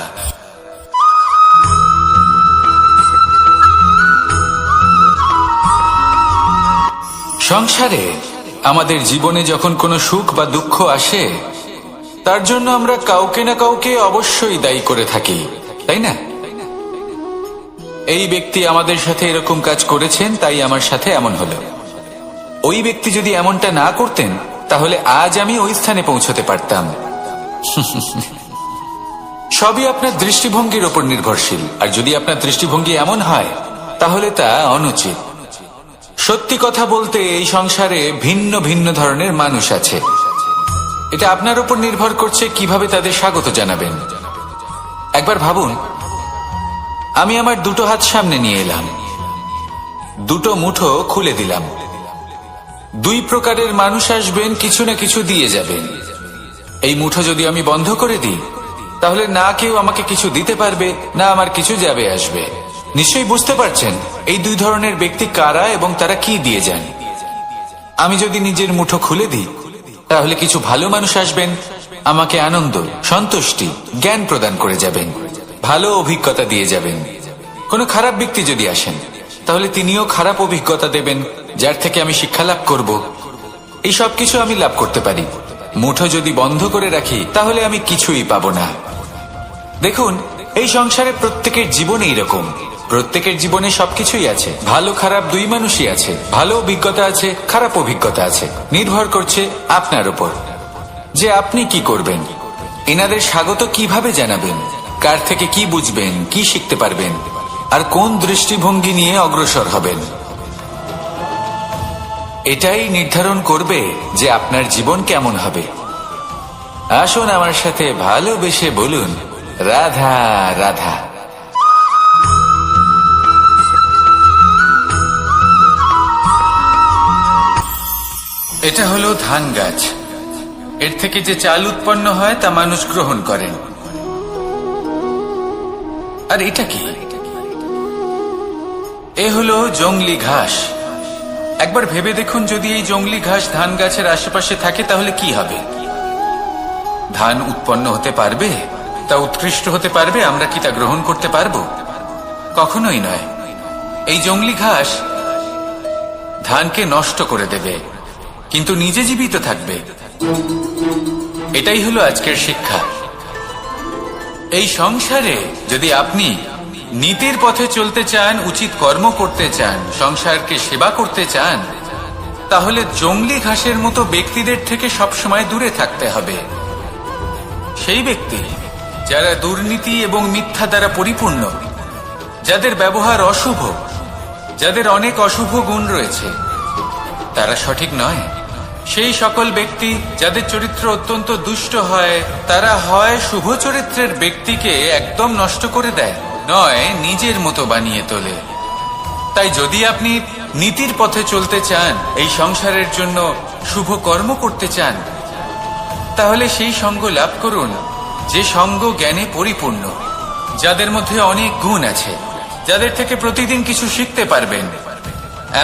Speaker 1: সংসারে আমাদের জীবনে যখন কোনো সুখ বা দুঃখ আসে, তার জন্য আমরা কাউকে না কাউকে অবশ্যই দায়ী করে থাকি, তাই না? এই ব্যক্তি আমাদের সাথে এরকম কাজ করেছেন, তাই আমার সাথে এমন হলো। ওই ব্যক্তি যদি এমনটা না করতেন, তাহলে আজ আমি ওই স্থানে পৌঁছতে পারতাম। সবই আপনার দৃষ্টিভঙ্গির ওপর নির্ভরশীল। আর যদি আপনার দৃষ্টিভঙ্গি এমন হয়, তাহলে তা অনুচিত। সত্যি কথা বলতে, এই সংসারে ভিন্ন ভিন্ন ধরনের মানুষ আছে। এটা আপনার উপর নির্ভর করছে কিভাবে তাদের স্বাগত জানাবেন। একবার ভাবুন, আমি আমার দুটো হাত সামনে নিয়ে এলাম, দুটো মুঠো খুলে দিলাম। দুই প্রকারের মানুষ আসবেন, কিছু না কিছু দিয়ে যাবেন। এই মুঠো যদি আমি বন্ধ করে দিই, তাহলে না কেউ আমাকে কিছু দিতে পারবে, না আমার কিছু যাবে আসবে। নিশ্চয়ই বুঝতে পারছেন এই দুই ধরনের ব্যক্তি কারা এবং তারা কি দিয়ে যান। আমি যদি নিজের মুঠো খুলে দিই, তাহলে কিছু ভালো মানুষ আসবেন, আমাকে আনন্দ, সন্তুষ্টি, জ্ঞান প্রদান করে যাবেন, ভালো অভিজ্ঞতা দিয়ে যাবেন। কোনো খারাপ ব্যক্তি যদি আসেন, তাহলে তিনিও খারাপ অভিজ্ঞতা দেবেন, যার থেকে আমি শিক্ষা লাভ করব। এই সব কিছু আমি লাভ করতে পারি। মুঠো যদি বন্ধ করে রাখি, তাহলে আমি কিছুই পাবো না। দেখুন, এই সংসারে প্রত্যেকের জীবন এইরকম। প্রত্যেকের জীবনে সবকিছুই আছে, ভালো খারাপ দুই মানুষই আছে, ভালো অভিজ্ঞতা আছে, খারাপ অভিজ্ঞতা আছে। নির্ভর করছে আপনার উপর যে আপনি কি করবেন, এনাদের স্বাগত কিভাবে জানাবেন, কার থেকে কি বুঝবেন, কি শিখতে পারবেন, আর কোন দৃষ্টিভঙ্গি নিয়ে অগ্রসর হবেন। এটাই নির্ধারণ করবে যে আপনার জীবন কেমন হবে। আসুন আমার সাথে ভালোবেসে বলুন, রাধা রাধা। এটা হলো ধান গাছ। এর থেকে যে চাল উৎপন্ন হয় তা মানুষ গ্রহণ করেন। আর এটা কি? এ হলো জংলি ঘাস। একবার ভেবে দেখুন, যদি এই জংলি ঘাস ধান গাছের আশেপাশে থাকে তাহলে কি হবে? ধান উৎপন্ন হতে পারবে? তা উৎকৃষ্ট হতে পারবে? আমরা কি তা গ্রহণ করতে পারবো? কখনোই নয়। এই জংলি ঘাস ধানকে নষ্ট করে দেবে, কিন্তু নিজে জীবিত থাকবে। এটাই হলো আজকের শিক্ষা। এই সংসারে যদি আপনি নীতির পথে চলতে চান, উচিত কর্ম করতে চান, সংসারকে সেবা করতে চান, তাহলে জংলি ঘাসের মতো ব্যক্তিদের থেকে সবসময় দূরে থাকতে হবে। সেই ব্যক্তি যারা দুর্নীতি এবং মিথ্যা দ্বারা পরিপূর্ণ, যাদের ব্যবহার অশুভ, যাদের অনেক অশুভ গুণ রয়েছে, তারা সঠিক নয়। সেই সকল ব্যক্তি যাদের চরিত্র অত্যন্ত দুষ্ট হয়, তারা হয় শুভ চরিত্রের ব্যক্তিকে একদম নষ্ট করে দেয়, নয় নিজের মতো বানিয়ে তোলে। তাই যদি আপনি নীতির পথে চলতে চান, এই সংসারের জন্য শুভ কর্ম করতে চান, তাহলে সেই সঙ্গ লাভ করুন যে সঙ্গ জ্ঞানে পরিপূর্ণ, যাদের মধ্যে অনেক গুণ আছে, যাদের থেকে প্রতিদিন কিছু শিখতে পারবেন।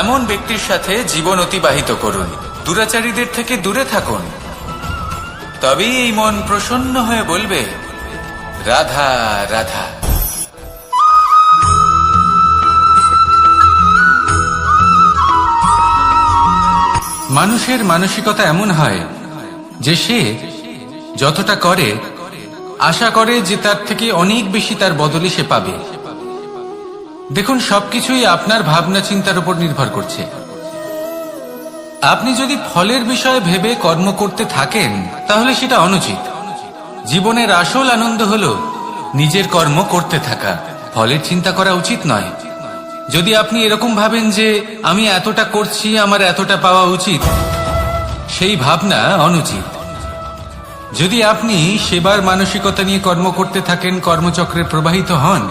Speaker 1: এমন ব্যক্তির সাথে জীবন অতিবাহিত করুন। দুরাচারীদের থেকে দূরে থাকুন। তবেই এই মন প্রসন্ন হয়ে বলবে, রাধা রাধা। মানুষের মানসিকতা এমন হয় যে সে যতটা করে আশা করে যে তার থেকে অনেক বেশি তার বদলে সে পাবে। দেখুন, সবকিছুই আপনার ভাবনা চিন্তার উপর নির্ভর করছে। আপনি যদি ফলের বিষয়ে ভেবে কর্ম করতে থাকেন তাহলে সেটা অনুচিত। জীবনের আসল আনন্দ হলো নিজের কর্ম করতে থাকা, ফলের চিন্তা করা উচিত নয়। যদি আপনি এরকম ভাবেন যে আমি এতটা করছি, আমার এতটা পাওয়া উচিত, সেই ভাবনা অনুচিত। যদি আপনি সেবার মানসিকতা নিয়ে কর্ম করতে থাকেন, কর্মচক্রে প্রবাহিত হন,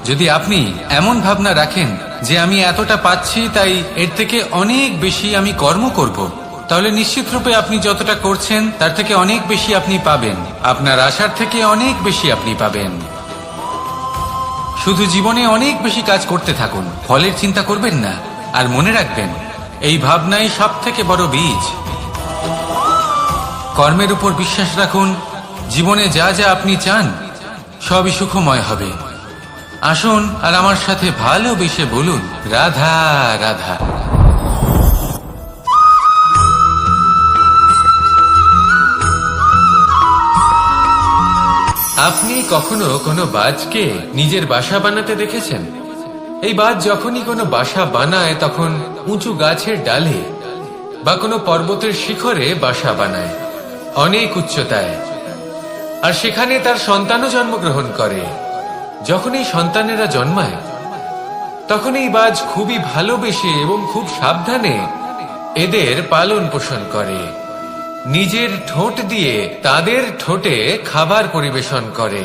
Speaker 1: যদি আপনি এমন ভাবনা রাখেন যে আমি এতটা পাচ্ছি তাই এর থেকে অনেক বেশি আমি কর্ম করব, তাহলে নিশ্চিত রূপে আপনি যতটা করছেন তার থেকে অনেক বেশি আপনি পাবেন। আপনার আশার থেকে অনেক বেশি আপনি পাবেন। শুধু জীবনে অনেক বেশি কাজ করতে থাকুন, ফলের চিন্তা করবেন না। আর মনে রাখবেন, এই ভাবনাই সব থেকে বড় বীজ। কর্মের উপর বিশ্বাস রাখুন। জীবনে যা যা আপনি চান সবই সুখময় হবে। আসুন আর আমার সাথে ভালোবেসে বলুন, রাধা রাধা। আপনি কখনো কোনো বাজকে নিজের বাসা বানাতে দেখেছেন? এই বাজ যখনই কোনো বাসা বানায় তখন উঁচু গাছের ডালে বা কোনো পর্বতের শিখরে বাসা বানায়, অনেক উচ্চতায়। আর সেখানে তার সন্তানও জন্মগ্রহণ করে। যখন এই সন্তানেরা জন্মায় তখন এই বাজ খুবই ভালোবেসে এবং খুব সাবধানে এদের পালন পোষণ করে। নিজের ঠোঁট দিয়ে তাদের ঠোঁটে খাবার পরিবেশন করে।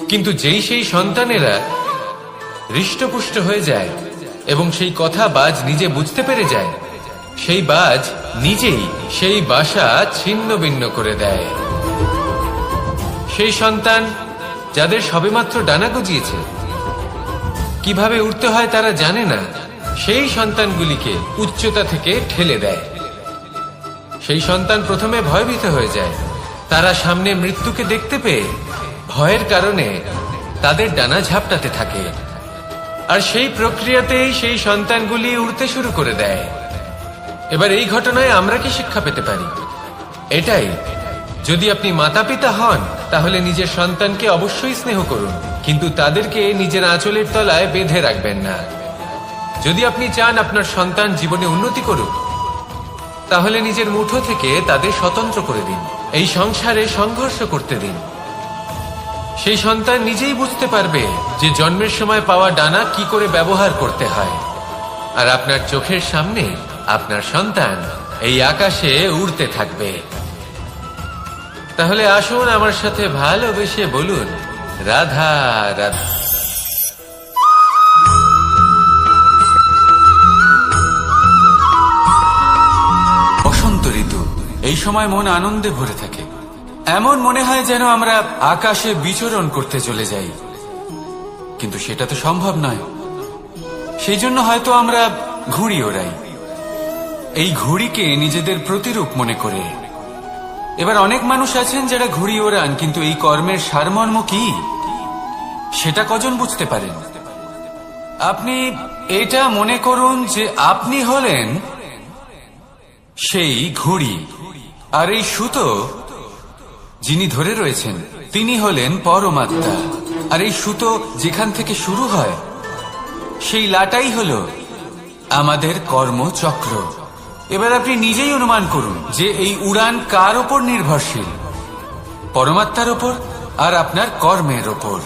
Speaker 1: কিন্তু যেই সেই সন্তানেরা হৃষ্টপুষ্ট হয়ে যায় এবং সেই কথা বাজ নিজে বুঝতে পেরে যায়, সেই বাজ নিজেই সেই বাসা ছিন্ন ভিন্ন করে দেয়। সেই সন্তান যাদের সবেমাত্র ডানা গজিয়েছে, কিভাবে উঠতে হয় তারা জানে না, সেই সন্তানগুলিকে উচ্চতা থেকে ঠেলে দেয়। সেই সন্তান প্রথমে ভয়ভীত হয়ে যায়। তারা সামনে মৃত্যুকে দেখতে পেয়ে ভয়ের কারণে তাদের ডানা ঝাপটাতে থাকে। আর সেই প্রক্রিয়াতেই সেই সন্তানগুলি উড়তে শুরু করে দেয়। এবার এই ঘটনায় আমরা কি শিক্ষা পেতে পারি? এটাই, যদি আপনি মাতা পিতা হন তাহলে নিজের সন্তানকে অবশ্যই স্নেহ করুন,
Speaker 2: কিন্তু তাদেরকে নিজের আঁচলের তলায় বেঁধে রাখবেন না। যদি আপনি চান আপনার সন্তান জীবনে উন্নতি করুক, তাহলে নিজের মুঠো থেকে তাদের স্বতন্ত্র করে দিন। এই সংসারে সংঘর্ষ করতে দিন। সেই সন্তান নিজেই বুঝতে পারবে যে জন্মের সময় পাওয়া ডানা কি করে ব্যবহার করতে হয়। আর আপনার চোখের সামনে আপনার সন্তান এই আকাশে উড়তে থাকবে। তাহলে আসুন আমার সাথে ভালোবেসে বলুন, রাধা রাধা।
Speaker 1: বসন্ত ঋতু, এই সময় মন আনন্দে ভরে থাকে। এমন মনে হয় যেন আমরা আকাশে বিচরণ করতে চলে যাই, কিন্তু সেটা তো সম্ভব নয়। সেই জন্য হয়তো আমরা ঘুড়ি ওড়াই, এই ঘুড়িকে নিজেদের প্রতিরূপ মনে করে। এবার অনেক মানুষ আছেন যারা ঘুড়ি ওড়ান, কিন্তু এই কর্মের সারমর্ম কি সেটা কজন বুঝতে পারেন? আপনি এটা মনে করুন যে আপনি হলেন সেই ঘুড়ি, আর এই সুতো যিনি ধরে রয়েছেন তিনি হলেন পরমাত্মা। আর এই সুতো যেখান থেকে শুরু হয় সেই লাটাই হল আমাদের কর্মচক্র। এবার আপনি নিজেই অনুমান করুন যে এই উড়ান কার ওপর নির্ভরশীল? পরমাত্মার ওপর আর আপনার কর্মের ওপর।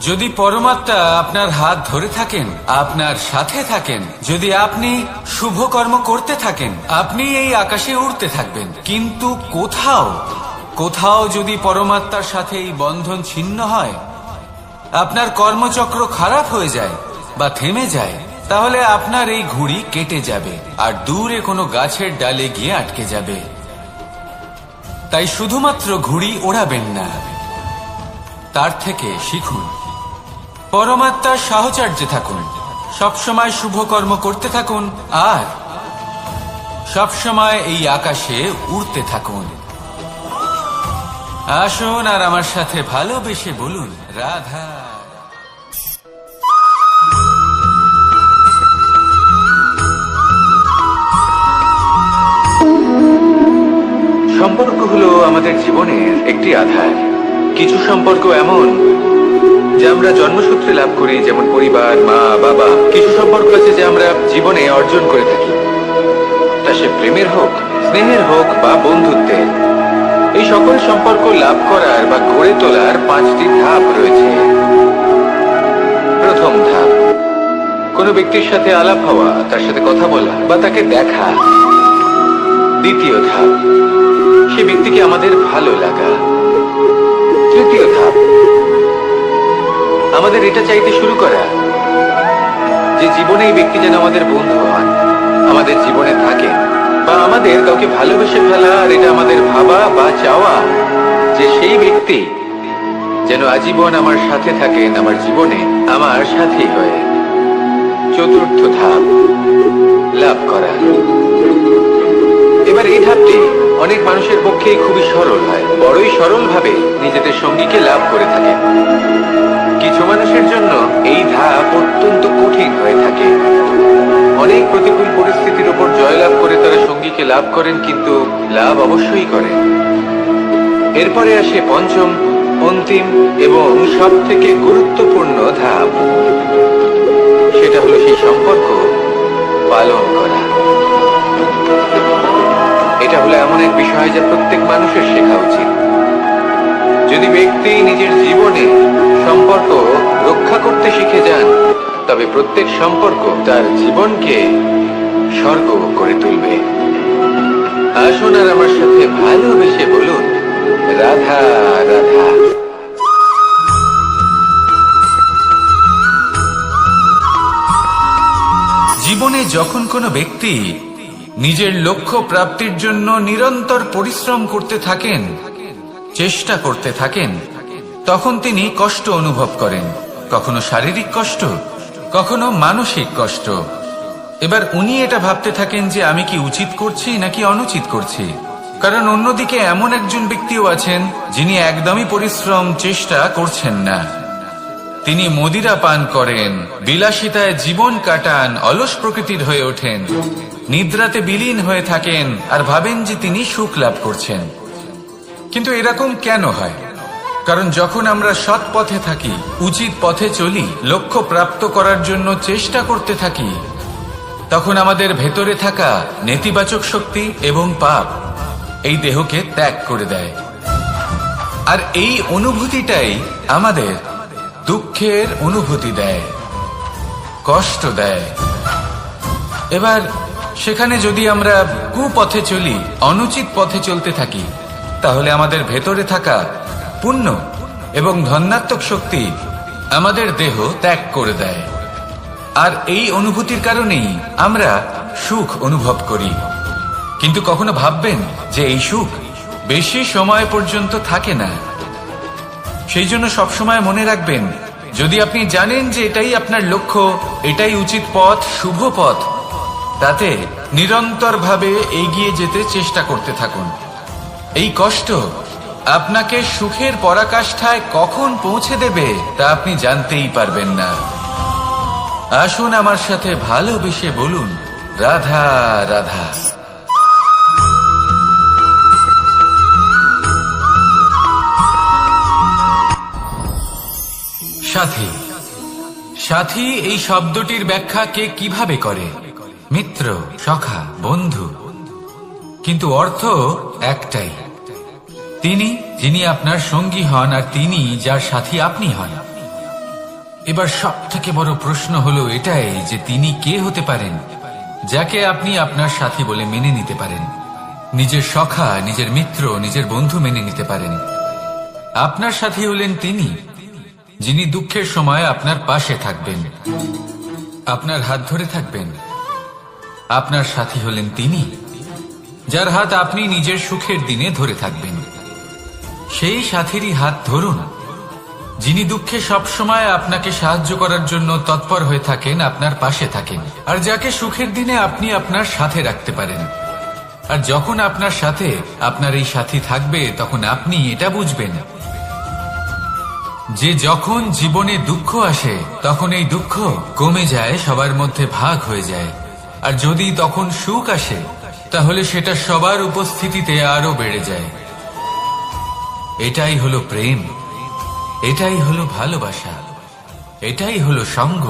Speaker 1: যদি পরমাত্মা আপনার হাত ধরে থাকেন, আপনার সাথে থাকেন, যদি আপনি শুভ কর্ম করতে থাকেন, আপনি এই আকাশে উড়তে থাকবেন। কিন্তু কোথাও কোথাও যদি পরমাত্মার সাথে এই বন্ধন ছিন্ন হয়, আপনার কর্মচক্র খারাপ হয়ে যায় বা থেমে যায়, তাহলে আপনার এই ঘুড়ি কেটে যাবে আর দূরে কোনো গাছের ডালে গিয়ে আটকে যাবে। তাই শুধুমাত্র ঘুড়ি ওড়াবেন না, তার থেকে শিখুন, পরমাত্মার সাহচর্যে থাকুন, সবসময় শুভ কর্ম করতে থাকুন আর সবসময় এই আকাশে উড়তে থাকুন। আসুন আর আমার সাথে ভালোবেসে বলুন, রাধা।
Speaker 2: সম্পর্ক হলো আমাদের জীবনের একটি আধার। কিছু সম্পর্ক এমন যে আমরা জন্মসূত্রে লাভ করি, যেমন পরিবার, মা বাবা। কিছু সম্পর্ক আছে যে আমরা জীবনে অর্জন করে থাকি, তা সে প্রেমের হোক, স্নেহের হোক বা বন্ধুত্বের। এই সকল সম্পর্ক লাভ করার বা গড়ে তোলার 5টি ধাপ রয়েছে। প্রথম ধাপ, কোনো ব্যক্তির সাথে আলাপ হওয়া, তার সাথে কথা বলা বা তাকে দেখা। দ্বিতীয় ধাপ, সে ব্যক্তিকে আমাদের ভালো লাগা। তৃতীয় ধাপ, আমাদের এটা চাইতে শুরু করা যে জীবনে এই ব্যক্তি যেন আমাদের বন্ধু হন, আমাদের জীবনে থাকে, বা আমাদের কাউকে ভালোবেসে ফেলা। আর এটা আমাদের ভাবা বা চাওয়া যে সেই ব্যক্তি যেন আজীবন আমার সাথে থাকেন, আমার জীবনে আমার সাথী হয়ে। চতুর্থ ধাপ, লাভ করা। এবার এই ধাপটি অনেক মানুষের পক্ষেই খুবই সরল হয়, বড়ই সরল ভাবে নিজেদের সঙ্গীকে লাভ করে থাকে। কিছু মানুষের জন্য এই ধাপ অত্যন্ত কঠিন হয়ে থাকে। অনেক প্রতিকূল পরিস্থিতির উপর জয়লাভ করে তারা সঙ্গীকে লাভ করেন, কিন্তু লাভ অবশ্যই করেন। এরপরে আসে পঞ্চম, অন্তিম এবং সব থেকে গুরুত্বপূর্ণ ধাপ। সেটা হলো সেই সম্পর্ক পালন করা। এটা হলো এমন এক বিষয় যা প্রত্যেক মানুষের শেখা উচিত। যদি ব্যক্তি নিজের জীবনে সম্পর্ক রক্ষা করতে শিখে যান, তবে প্রত্যেক সম্পর্ক তার জীবনকে স্বর্গ করে তুলবে। আসুন আর আমার সাথে ভালোবেসে বলুন, রাধা রাধা।
Speaker 1: জীবনে যখন কোনো ব্যক্তি নিজের লক্ষ্য প্রাপ্তির জন্য নিরন্তর পরিশ্রম করতে থাকেন, চেষ্টা করতে থাকেন, তখন তিনি কষ্ট অনুভব করেন। কখনো শারীরিক কষ্ট, কখনো মানসিক কষ্ট। এবার উনি এটা ভাবতে থাকেন যে আমি কি উচিত করছি নাকি অনুচিত করছি। কারণ অন্যদিকে এমন একজন ব্যক্তিও আছেন যিনি একদমই পরিশ্রম চেষ্টা করছেন না। তিনি মদিরা পান করেন, বিলাসিতায় জীবন কাটান, অলস প্রকৃতির হয়ে ওঠেন, নিদ্রাতে বিলীন হয়ে থাকেন আর ভাবেন যে তিনি সুখ লাভ করছেন। কিন্তু এরকম কেন হয়? কারণ যখন আমরা সৎ পথে থাকি, উচিত পথে চলি, লক্ষ্য প্রাপ্ত করার জন্য চেষ্টা করতে থাকি, তখন আমাদের ভেতরে থাকা নেতিবাচক শক্তি এবং পাপ এই দেহকে ত্যাগ করে দেয়। আর এই অনুভূতিটাই আমাদের দুঃখের অনুভূতি দেয়, কষ্ট দেয়। এবার সেখানে যদি আমরা কুপথে চলি, অনুচিত পথে চলতে থাকি, তাহলে আমাদের ভেতরে থাকা পুণ্য এবং ধনাত্মক শক্তি আমাদের দেহ ত্যাগ করে দেয়। আর এই অনুভূতির কারণেই আমরা সুখ অনুভব করি। কিন্তু কখনো ভাববেন যে এই সুখ বেশি সময় পর্যন্ত থাকে না। সেই জন্য সবসময় মনে রাখবেন, যদি আপনি জানেন যে এটাই আপনার লক্ষ্য, এটাই উচিত পথ, শুভ পথ, তাতে নিরন্তরভাবে এগিয়ে যেতে চেষ্টা করতে থাকুন। এই কষ্ট আপনাকে সুখের পরাকাষ্ঠায় কখন পৌঁছে দেবে তা আপনি জানতেই পারবেন না। আসুন আমার সাথে ভালোবেসে বলুন, রাধা রাধা। সাথী। সাথী এই শব্দটির ব্যাখ্যা কে কিভাবে করে? মিত্র, সখা, বন্ধু। কিন্তু অর্থ একটাই, তিনি যিনি আপনার সঙ্গী হন আর তিনি যার সাথী আপনি হন। এবার সব থেকে বড় প্রশ্ন হলো এটাই যে তিনি কে হতে পারেন যাকে আপনি আপনার সাথী বলে মেনে নিতে পারেন, নিজের সখা, নিজের মিত্র, নিজের বন্ধু মেনে নিতে পারেন। আপনার সাথী হলেন তিনি যিনি দুঃখের সময় আপনার পাশে থাকবেন, আপনার হাত ধরে থাকবেন। আপনার সাথী হলেন তিনি যার হাত আপনি নিজের সুখের দিনে ধরে থাকবেন। সেই সাথীরই হাত ধরুন যিনি দুঃখে সবসময় আপনাকে সাহায্য করার জন্য তৎপর হয়ে থাকেন, আপনার পাশে থাকেন, আর যাকে সুখের দিনে আপনি আপনার সাথে রাখতে পারেন। আর যখন আপনার সাথে আপনার এই সাথী থাকবে, তখন আপনি এটা বুঝবেন যে যখন জীবনে দুঃখ আসে, তখন এই দুঃখ কমে যায়, সবার মধ্যে ভাগ হয়ে যায়। আর যদি তখন সুখ আসে, তাহলে সেটা সবার উপস্থিতিতে আরো বেড়ে যায়। এটাই হলো প্রেম, এটাই হলো ভালোবাসা, এটাই হলো সঙ্গ।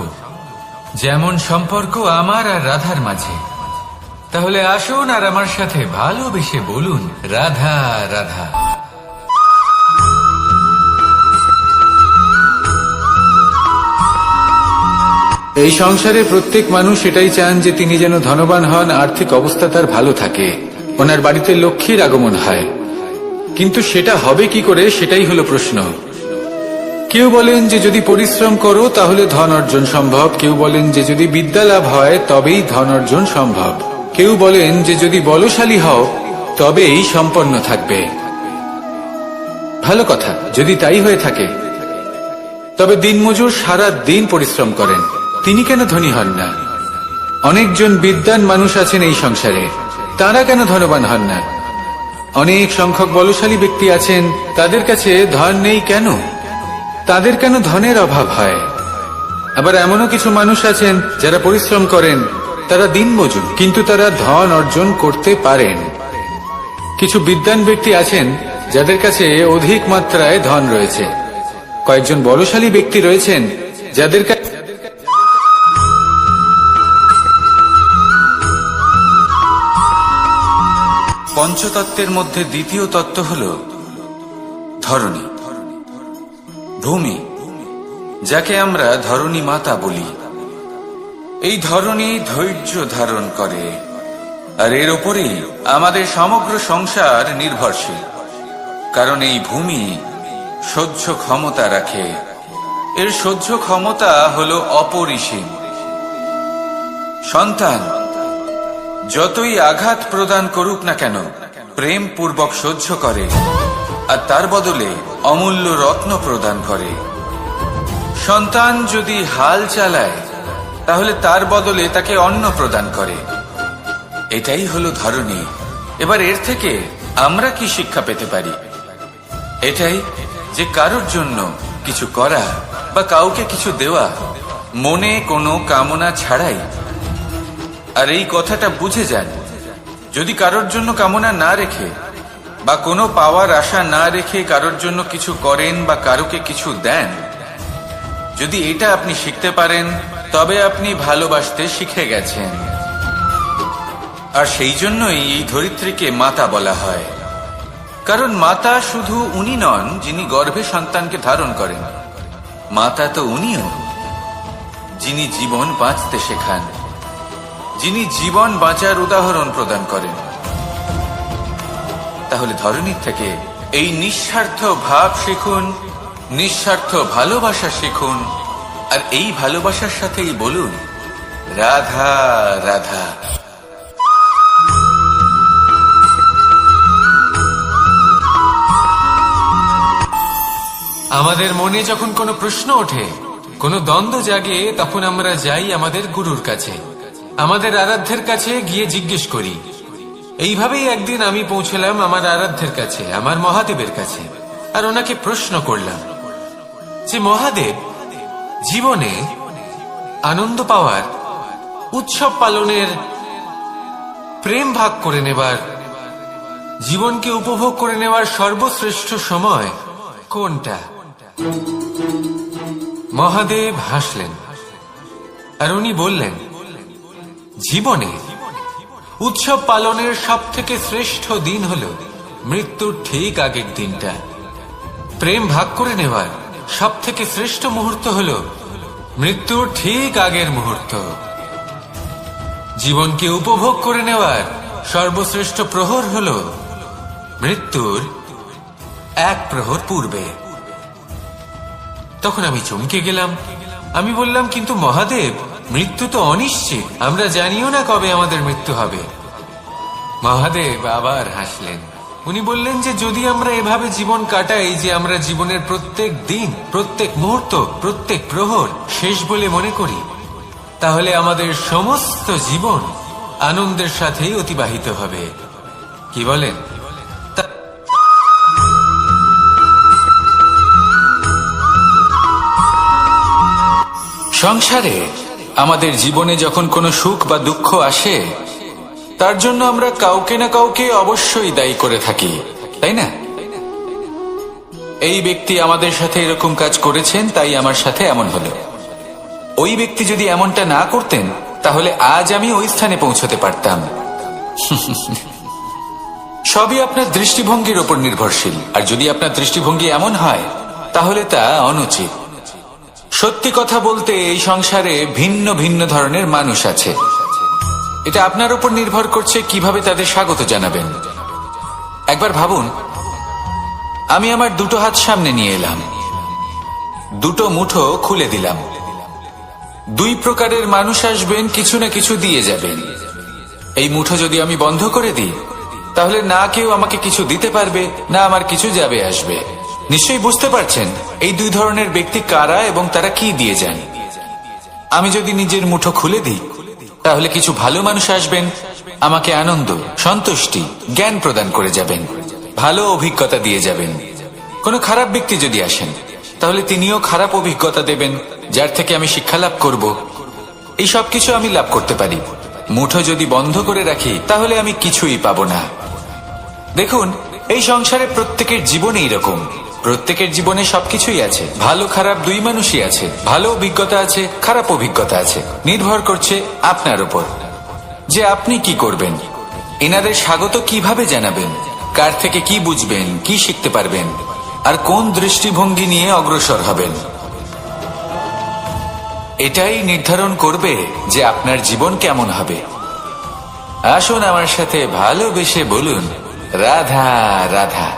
Speaker 1: যেমন সম্পর্ক আমার আর রাধার মাঝে। তাহলে আসুন আর আমার সাথে ভালোবেসে বলুন, রাধা রাধা। এই সংসারে প্রত্যেক মানুষ এটাই চান যে তিনি যেন ধনবান হন, আর্থিক অবস্থা তার ভালো থাকে, ওনার বাড়িতে লক্ষ্মীর আগমন হয়। কিন্তু সেটা হবে কি করে, সেটাই হলো প্রশ্ন। কেউ বলেন যে যদি পরিশ্রম করো তাহলে ধন অর্জন সম্ভব, কেউ বলেন যে যদি বিদ্যা লাভ হয় তবেই ধন অর্জন সম্ভব, কেউ বলেন যে যদি বলশালী হও তবেই সম্পন্ন থাকবে। ভালো কথা, যদি তাই হয়ে থাকে, তবে দিনমজুর সারা দিন পরিশ্রম করেন, তিনি কেন ধনী হন না? অনেকজন বিদ্বান মানুষ আছেন এই সংসারে, তারা কেন ধনবান হন না? অনেক সংখ্যক বলশালী ব্যক্তি আছেন, তাদের কাছে ধন নেই কেন? তাদের কেন ধনের অভাব হয়? আবার এমনও কিছু মানুষ আছেন যারা পরিশ্রম করেন, তারা দিনমজুর, কিন্তু তারা ধন অর্জন করতে পারেন। কিছু বিদ্বান ব্যক্তি আছেন যাদের কাছে অধিক মাত্রায় ধন রয়েছে। কয়েকজন বলশালী ব্যক্তি রয়েছেন যাদের কাছে পঞ্চতত্ত্বের মধ্যে দ্বিতীয় তত্ত্ব হল ধরণী, ভূমি, যাকে আমরা ধরণী মাতা বলি। এই ধরণী ধৈর্য ধারণ করে, আর এর ওপরেই আমাদের সমগ্র সংসার নির্ভরশীল। কারণ এই ভূমি সহ্য ক্ষমতা রাখে, এর সহ্য ক্ষমতা হল অপরিসীম। সন্তান যতই আঘাত প্রদান করুক না কেন, প্রেম পূর্বক সহ্য করে, আর তার বদলে অমূল্য রত্ন প্রদান করে। সন্তান যদি হাল চালায়, তাহলে তার বদলে তাকে অন্ন প্রদান করে। এটাই হলো ধরণী। এবার এর থেকে আমরা কি শিক্ষা পেতে পারি? এটাই যে কারোর জন্য কিছু করা বা কাউকে কিছু দেওয়া মনে কোনো কামনা ছাড়াই। আর এই কথাটা বুঝে যান, যদি কারোর জন্য কামনা না রেখে বা কোনো পাওয়ার আশা না রেখে কারোর জন্য কিছু করেন বা কারোকে কিছু দেন, যদি এটা আপনি শিখতে পারেন তবে আপনি ভালোবাসতে শিখে গেছেন। আর সেই জন্যই এই ধরিত্রীকে মাতা বলা হয়, কারণ মাতা শুধু উনি নন যিনি গর্ভে সন্তানকে ধারণ করেন, মাতা তো উনিও যিনি জীবন বাঁচতে শেখান, যিনি জীবন বাঁচার উদাহরণ প্রদান করেন। তাহলে ধরনীর থেকে এই নিঃস্বার্থ ভাব শিখুন, নিঃস্বার্থ ভালোবাসা শিখুন, আর এই ভালোবাসার সাথেই বলুন রাধা রাধা। আমাদের মনে যখন কোনো প্রশ্ন ওঠে, কোনো দ্বন্দ্ব জাগে, তখন আমরা যাই আমাদের গুরুর কাছে, আমাদের আরাধ্যের কাছে গিয়ে জিজ্ঞেস করি। এইভাবেই একদিন আমি পৌঁছলাম আমার আরাধ্যের কাছে, আমার মহাদেবের কাছে, আর ওনাকে প্রশ্ন করলাম যে মহাদেব, জীবনে আনন্দ পাওয়ার, উৎসব পালনের, প্রেম ভাগ করে নেবার, জীবনকে উপভোগ করে নেওয়ার সর্বশ্রেষ্ঠ সময় কোনটা? মহাদেব হাসলেন আর উনি বললেন, জীবনে উৎসব পালনের সব থেকে শ্রেষ্ঠ দিন হল মৃত্যুর ঠিক আগের দিনটা। প্রেম ভাগ করে নেওয়ার সব থেকে শ্রেষ্ঠ মুহূর্ত হল মৃত্যুর ঠিক আগের মুহূর্ত। জীবনকে উপভোগ করে নেওয়ার সর্বশ্রেষ্ঠ প্রহর হল মৃত্যুর এক প্রহর পূর্বে। তখন আমি চমকে গেলাম। আমি বললাম, কিন্তু মহাদেব, মৃত্যু তো অনিশ্চিত, আমরা জানিও না কবে আমাদের মৃত্যু হবে। মহাদেব আবার হাসলেন। উনি বললেন যে যদি আমরা এভাবে জীবন কাটাই যে আমরা জীবনের প্রত্যেক দিন, প্রত্যেক মুহূর্ত, প্রত্যেক প্রহর শেষ বলে মনে করি, তাহলে আমাদের সমস্ত জীবন আনন্দের সাথেই অতিবাহিত হবে। কি বলেন? সংসারে আমাদের জীবনে যখন কোনো সুখ বা দুঃখ আসে, তার জন্য আমরা কাউকে না কাউকে অবশ্যই দায়ী করে থাকি, তাই না? এই ব্যক্তি আমাদের সাথে এরকম কাজ করেছেন, তাই আমার সাথে এমন হলো। ওই ব্যক্তি যদি এমনটা না করতেন, তাহলে আজ আমি ওই স্থানে পৌঁছতে পারতাম। সবই আপনার দৃষ্টিভঙ্গির উপর নির্ভরশীল, আর যদি আপনার দৃষ্টিভঙ্গি এমন হয়, তাহলে তা অনুচিত। সত্যি কথা বলতে, এই সংসারে ভিন্ন ভিন্ন ধরনের মানুষ আছে। এটা আপনার উপর নির্ভর করছে কিভাবে তাদের স্বাগত জানাবেন। একবার ভাবুন, আমি আমার দুটো হাত সামনে নিয়ে এলাম, দুটো মুঠো খুলে দিলাম। দুই প্রকারের মানুষ আসবেন, কিছু না কিছু দিয়ে যাবেন। এই মুঠো যদি আমি বন্ধ করে দিই, তাহলে না কেউ আমাকে কিছু দিতে পারবে, না আমার কিছু যাবে আসবে। নিশ্চয়ই বুঝতে পারছেন এই দুই ধরনের ব্যক্তি কারা এবং তারা কি দিয়ে যান। আমি যদি নিজের মুঠো খুলে দিই, তাহলে কিছু ভালো মানুষ আসবেন, আমাকে আনন্দ, সন্তুষ্টি, জ্ঞান প্রদান করে যাবেন, ভালো অভিজ্ঞতা দিয়ে যাবেন। কোনো খারাপ ব্যক্তি যদি আসেন, তাহলে তিনিও খারাপ অভিজ্ঞতা দেবেন, যার থেকে আমি শিক্ষা লাভ করব। এই সব কিছু আমি লাভ করতে পারি। মুঠো যদি বন্ধ করে রাখি, তাহলে আমি কিছুই পাবো না। দেখুন, এই সংসারে প্রত্যেকের জীবনে এইরকম, প্রত্যেকের জীবনে সবকিছুই আছে, ভালো খারাপ দুই মানুষই আছে, ভালো অভিজ্ঞতা আছে, খারাপ অভিজ্ঞতা আছে। নির্ভর করছে আপনার উপর যে আপনি কি করবেন, এনাদের স্বাগত কিভাবে জানাবেন, কার থেকে কি বুঝবেন, কি শিখতে পারবেন, আর কোন দৃষ্টিভঙ্গি নিয়ে অগ্রসর হবেন। এটাই নির্ধারণ করবে যে আপনার জীবন কেমন হবে। আসুন আমার সাথে ভালোবেসে বলুন রাধা রাধা।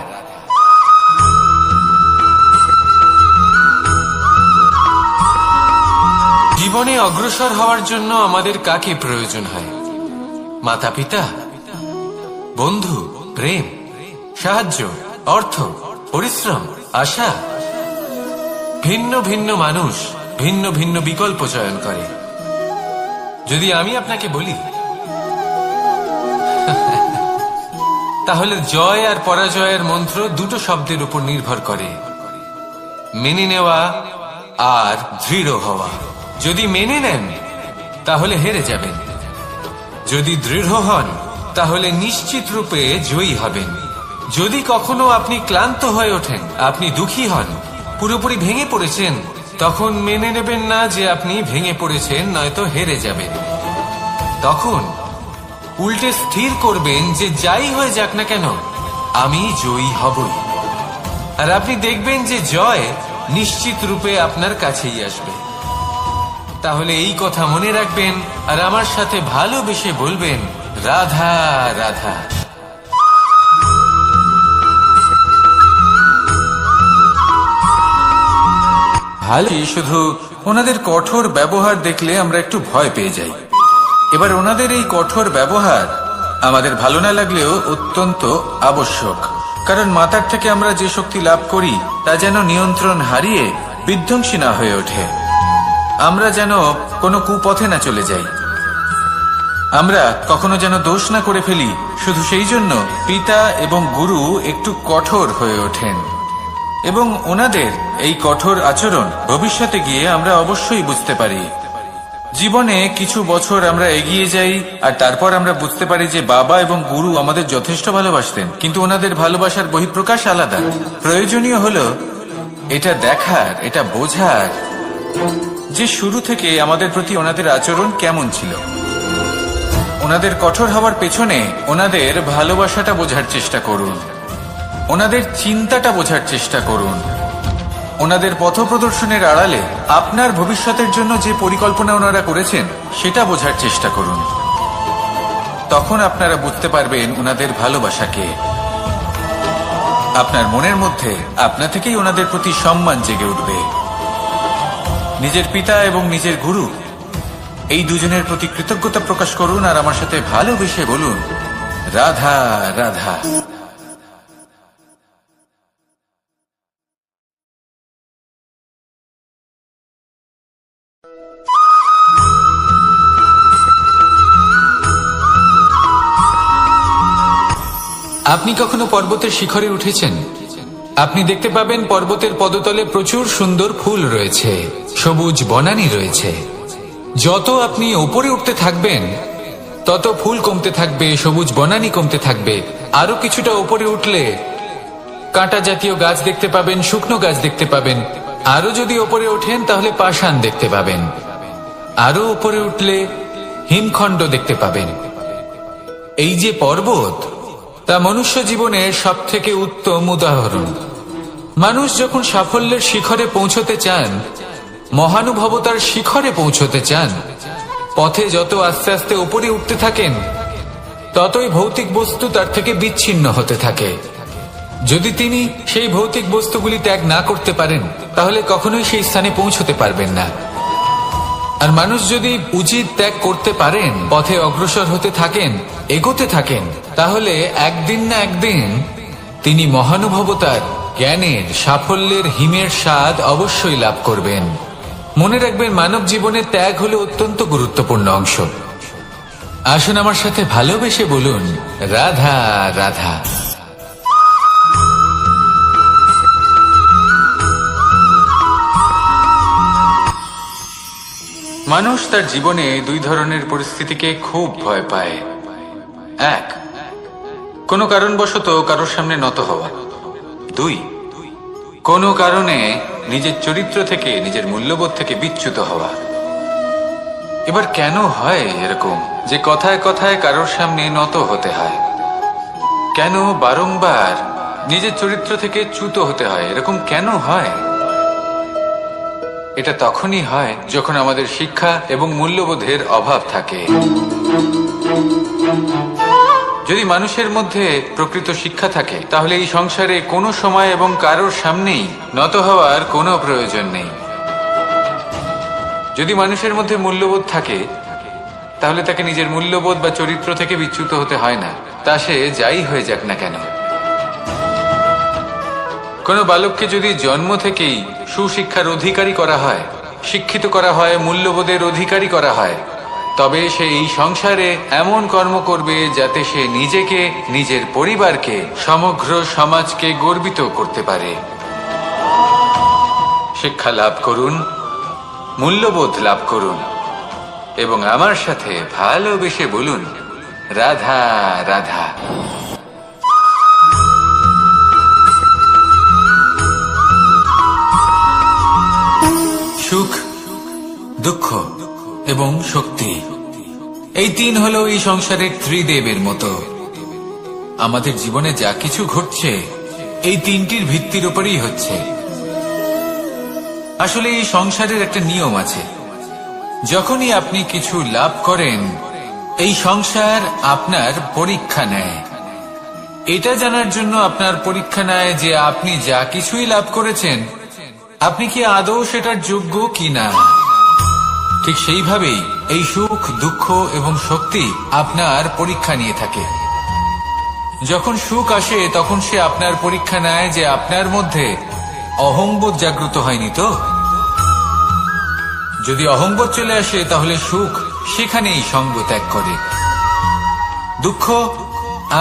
Speaker 1: জীবনে অগ্রসর হওয়ার জন্য আমাদের কাকে প্রয়োজন হয়? মাতা পিতা, বন্ধু, প্রেম, সাহায্য, অর্থ, পরিশ্রম, আশা। ভিন্ন ভিন্ন মানুষ ভিন্ন ভিন্ন বিকল্প চয়ন করে। যদি আমি আপনাকে বলি, তাহলে জয় আর পরাজয়ের মন্ত্র দুটো শব্দের উপর নির্ভর করে, মেনে নেওয়া আর দৃঢ় হওয়া। যদি মেনে নেন, তাহলে হেরে যাবেন। যদি দৃঢ় হন, তাহলে নিশ্চিত রূপে জয়ী হবেন। যদি কখনো আপনি ক্লান্ত হয়ে ওঠেন, আপনি দুঃখী হন, পুরোপুরি ভেঙে পড়েছেন, তখন মেনে নেবেন না যে আপনি ভেঙে পড়েছেন, নয়তো হেরে যাবেন। তখন উল্টে স্থির করবেন যে যাই হয়ে যাক না কেন, আমি জয়ী হবই। আর আপনি দেখবেন যে জয় নিশ্চিত রূপে আপনার কাছেই আসবে। তাহলে এই কথা মনে রাখবেন আর আমার সাথে ভালোবেসে বলবেন, রাধা রাধা। ভালোই, শুধু ওনাদের কঠোর ব্যবহার দেখলে আমরা একটু ভয় পেয়ে যাই। এবার ওনাদের এই কঠোর ব্যবহার আমাদের ভালো না লাগলেও অত্যন্ত আবশ্যক, কারণ মাতার থেকে আমরা যে শক্তি লাভ করি তা যেন নিয়ন্ত্রণ হারিয়ে বিধ্বংসী না হয়ে ওঠে। আমরা যেন কোনো কুপথে না চলে যাই, আমরা কখনো যেন দোষ না করে ফেলি। শুধু সেই জন্য পিতা এবং গুরু একটু কঠোর হয়ে ওঠেন, এবং ওনাদের এই কঠোর আচরণ ভবিষ্যতে গিয়ে আমরা অবশ্যই বুঝতে পারি। জীবনে কিছু বছর আমরা এগিয়ে যাই আর তারপর আমরা বুঝতে পারি যে বাবা এবং গুরু আমাদের যথেষ্ট ভালোবাসতেন, কিন্তু ওনাদের ভালোবাসার বহিঃপ্রকাশ আলাদা। প্রয়োজনীয় হলো এটা দেখার, এটা বোঝার যে শুরু থেকে আমাদের প্রতি ওনাদের আচরণ কেমন ছিল। ওনাদের কঠোর হওয়ার পেছনে ওনাদের ভালোবাসাটা বোঝার চেষ্টা করুন, ওনাদের চিন্তাটা বোঝার চেষ্টা করুন, ওনাদের পথপ্রদর্শনের আড়ালে আপনার ভবিষ্যতের জন্য যে পরিকল্পনা ওনারা করেছেন সেটা বোঝার চেষ্টা করুন। তখন আপনারা বুঝতে পারবেন ওনাদের ভালোবাসাকে। আপনার মনের মধ্যে আপনা থেকেই ওনাদের প্রতি সম্মান জেগে উঠবে। নিজের পিতা এবং নিজের গুরু এই দুজনের প্রতি কৃতজ্ঞতা প্রকাশ করুন আর আমার সাথে ভালোবেসে বলুন, রাধা রাধা। আপনি কখনো পর্বতের শিখরে উঠেছেন? আপনি দেখতে পাবেন পর্বতের পদতলে প্রচুর সুন্দর ফুল রয়েছে, সবুজ বনানী রয়েছে। যত আপনি উপরে উঠতে থাকবেন তত ফুল কমতে থাকবে, সবুজ বনানী কমতে থাকবে। আরো কিছুটা উপরে উঠলে কাঁটা জাতীয় গাছ দেখতে পাবেন, শুকনো গাছ দেখতে পাবেন। আরো যদি উপরে ওঠেন তাহলে পাষাণ দেখতে পাবেন। আরো উপরে উঠলে হিমখণ্ড দেখতে পাবেন। এই যে পর্বত, তা মনুষ্য জীবনের সব থেকে উত্তম উদাহরণ। মানুষ যখন সাফল্যের শিখরে পৌঁছতে চান, মহানুভবতার শিখরে পৌঁছতে চান, পথে যত আস্তে আস্তে উপরে উঠতে থাকেন ততই ভৌতিক বস্তু তার থেকে বিচ্ছিন্ন হতে থাকে। যদি তিনি সেই ভৌতিক বস্তুগুলি ত্যাগ না করতে পারেন তাহলে কখনোই সেই স্থানে পৌঁছতে পারবেন না। আর মানুষ যদি উচিত ত্যাগ করতে পারেন, পথে অগ্রসর হতে থাকেন, এগোতে থাকেন, তাহলে একদিন না একদিন তিনি মহানুভবতার, জ্ঞানের, সাফল্যের হিমের স্বাদ অবশ্যই লাভ করবেন। মনে রাখবেন, মানব জীবনে ত্যাগ হলো অত্যন্ত গুরুত্বপূর্ণ অংশ। আসুন আমার সাথে ভালোবেসে বলুন, রাধা রাধা। মানুষ তার জীবনে দুই ধরনের পরিস্থিতিকে খুব ভয় পায়। এক, কোনো কারণবশত কারোর সামনে নত হওয়া। দুই, কোনো কারণে নিজের চরিত্র থেকে, নিজের মূল্যবোধ থেকে বিচ্যুত হওয়া। এবার কেন হয় এরকম যে কথায় কথায় কারোর সামনে নত হতে হয়? কেন বারংবার নিজের চরিত্র থেকে চ্যুত হতে হয়? এরকম কেন হয়? এটা তখনই হয় যখন আমাদের শিক্ষা এবং মূল্যবোধের অভাব থাকে। যদি মানুষের মধ্যে প্রকৃত শিক্ষা থাকে তাহলে এই সংসারে কোনো সময় এবং কারোর সামনেই নত হওয়ার কোনো প্রয়োজন নেই। যদি মানুষের মধ্যে মূল্যবোধ থাকে তাহলে তাকে নিজের মূল্যবোধ বা চরিত্র থেকে বিচ্যুত হতে হয় না, তা সে যাই হয়ে যাক না কেন। কোনো বালককে যদি জন্ম থেকেই সুশিক্ষার অধিকারী করা হয়, শিক্ষিত করা হয়, মূল্যবোধের অধিকারী করা হয়, তবে সে এই সংসারে এমন কর্ম করবে যাতে সে নিজেকে, নিজের পরিবারকে, সমগ্র সমাজকে গর্বিত করতে পারে। শিক্ষা লাভ করুন, মূল্যবোধ লাভ করুন এবং আমার সাথে ভালোবেসে বলুন, রাধা রাধা। সুখ, দুঃখ এবং শক্তি, এই তিন হলো এই সংসারের ত্রিদেবের মতো। আমাদের জীবনে যা কিছু ঘটছে এই তিনটির ভিত্তির উপরেই হচ্ছে। আসলে এই সংসারের একটা নিয়ম আছে, যখনই আপনি কিছু লাভ করেন এই সংসার আপনার পরীক্ষা নেয়। এটা জানার জন্য আপনার পরীক্ষা নেয় যে আপনি যা কিছুই লাভ করেছেন আপনি কি আদৌ সেটার যোগ্য কিনা। ঠিক সেইভাবেই এই সুখ, দুঃখ এবং শক্তি আপনার পরীক্ষা নিয়ে থাকে। যখন সুখ আসে তখন সে আপনার পরীক্ষা নেয় যে আপনার মধ্যে অহংবোধ জাগ্রত হয়নি তো। যদি অহংবোধ চলে আসে তাহলে সুখ সেখানেই সঙ্গ ত্যাগ করে। দুঃখ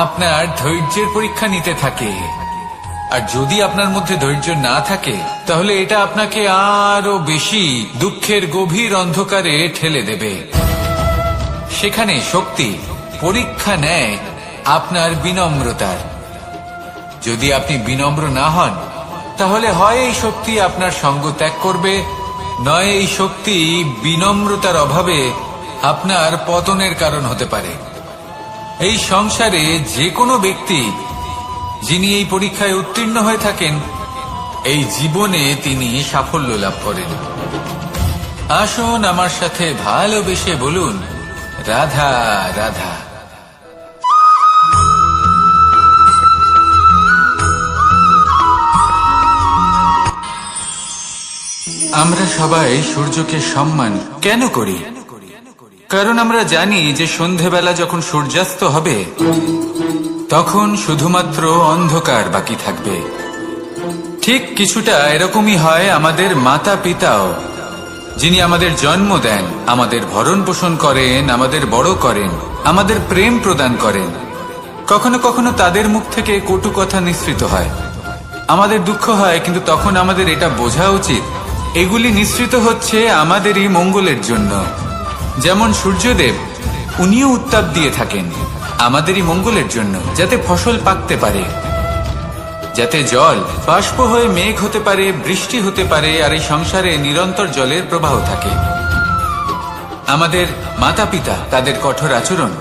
Speaker 1: আপনার ধৈর্যের পরীক্ষা নিতে থাকে, আর যদি আপনার মধ্যে ধৈর্য না থাকে তাহলে এটা আপনাকে আরো বেশি দুঃখের গভীর অন্ধকারে ঠেলে দেবে। সেখানে শক্তি পরীক্ষা নেয় আপনার বিনম্রতার। যদি আপনি বিনম্র না হন তাহলে হয় এই শক্তি আপনার সঙ্গ ত্যাগ করবে, নয় এই শক্তি বিনম্রতার অভাবে আপনার পতনের কারণ হতে পারে। এই সংসারে যে কোনো ব্যক্তি যিনি এই পরীক্ষায় উত্তীর্ণ হয়ে থাকেন এই জীবনে তিনি সাফল্য লাভ করেন। আসুন আমার সাথে ভালোবেসে বলুন, রাধা রাধা। আমরা সবাই সূর্যকে সম্মান কেন করি? কারণ আমরা জানি যে সন্ধেবেলা যখন সূর্যাস্ত হবে তখন শুধুমাত্র অন্ধকার বাকি থাকবে। ঠিক কিছুটা এরকমই হয় আমাদের মাতা পিতাও, যিনি আমাদের জন্ম দেন, আমাদের ভরণ পোষণ করেন, আমাদের বড় করেন, আমাদের প্রেম প্রদান করেন। কখনো কখনো তাদের মুখ থেকে কটু কথা নিঃসৃত হয়, আমাদের দুঃখ হয়, কিন্তু তখন আমাদের এটা বোঝা উচিত এগুলি নিঃসৃত হচ্ছে আমাদেরই মঙ্গলের জন্য। যেমন সূর্যদেব, উনিও উত্তাপ দিয়ে থাকেন আমাদেরই মঙ্গলের জন্য, যাতে ফসল পাকতে পারে, যাতে জল বাষ্প হয়ে মেঘ হতে পারে, বৃষ্টি হতে পারে, আর এই সংসারে নিরন্তর জলের প্রবাহ থাকে। আমাদের মাতা পিতা, তাদের কঠোর আচরণ,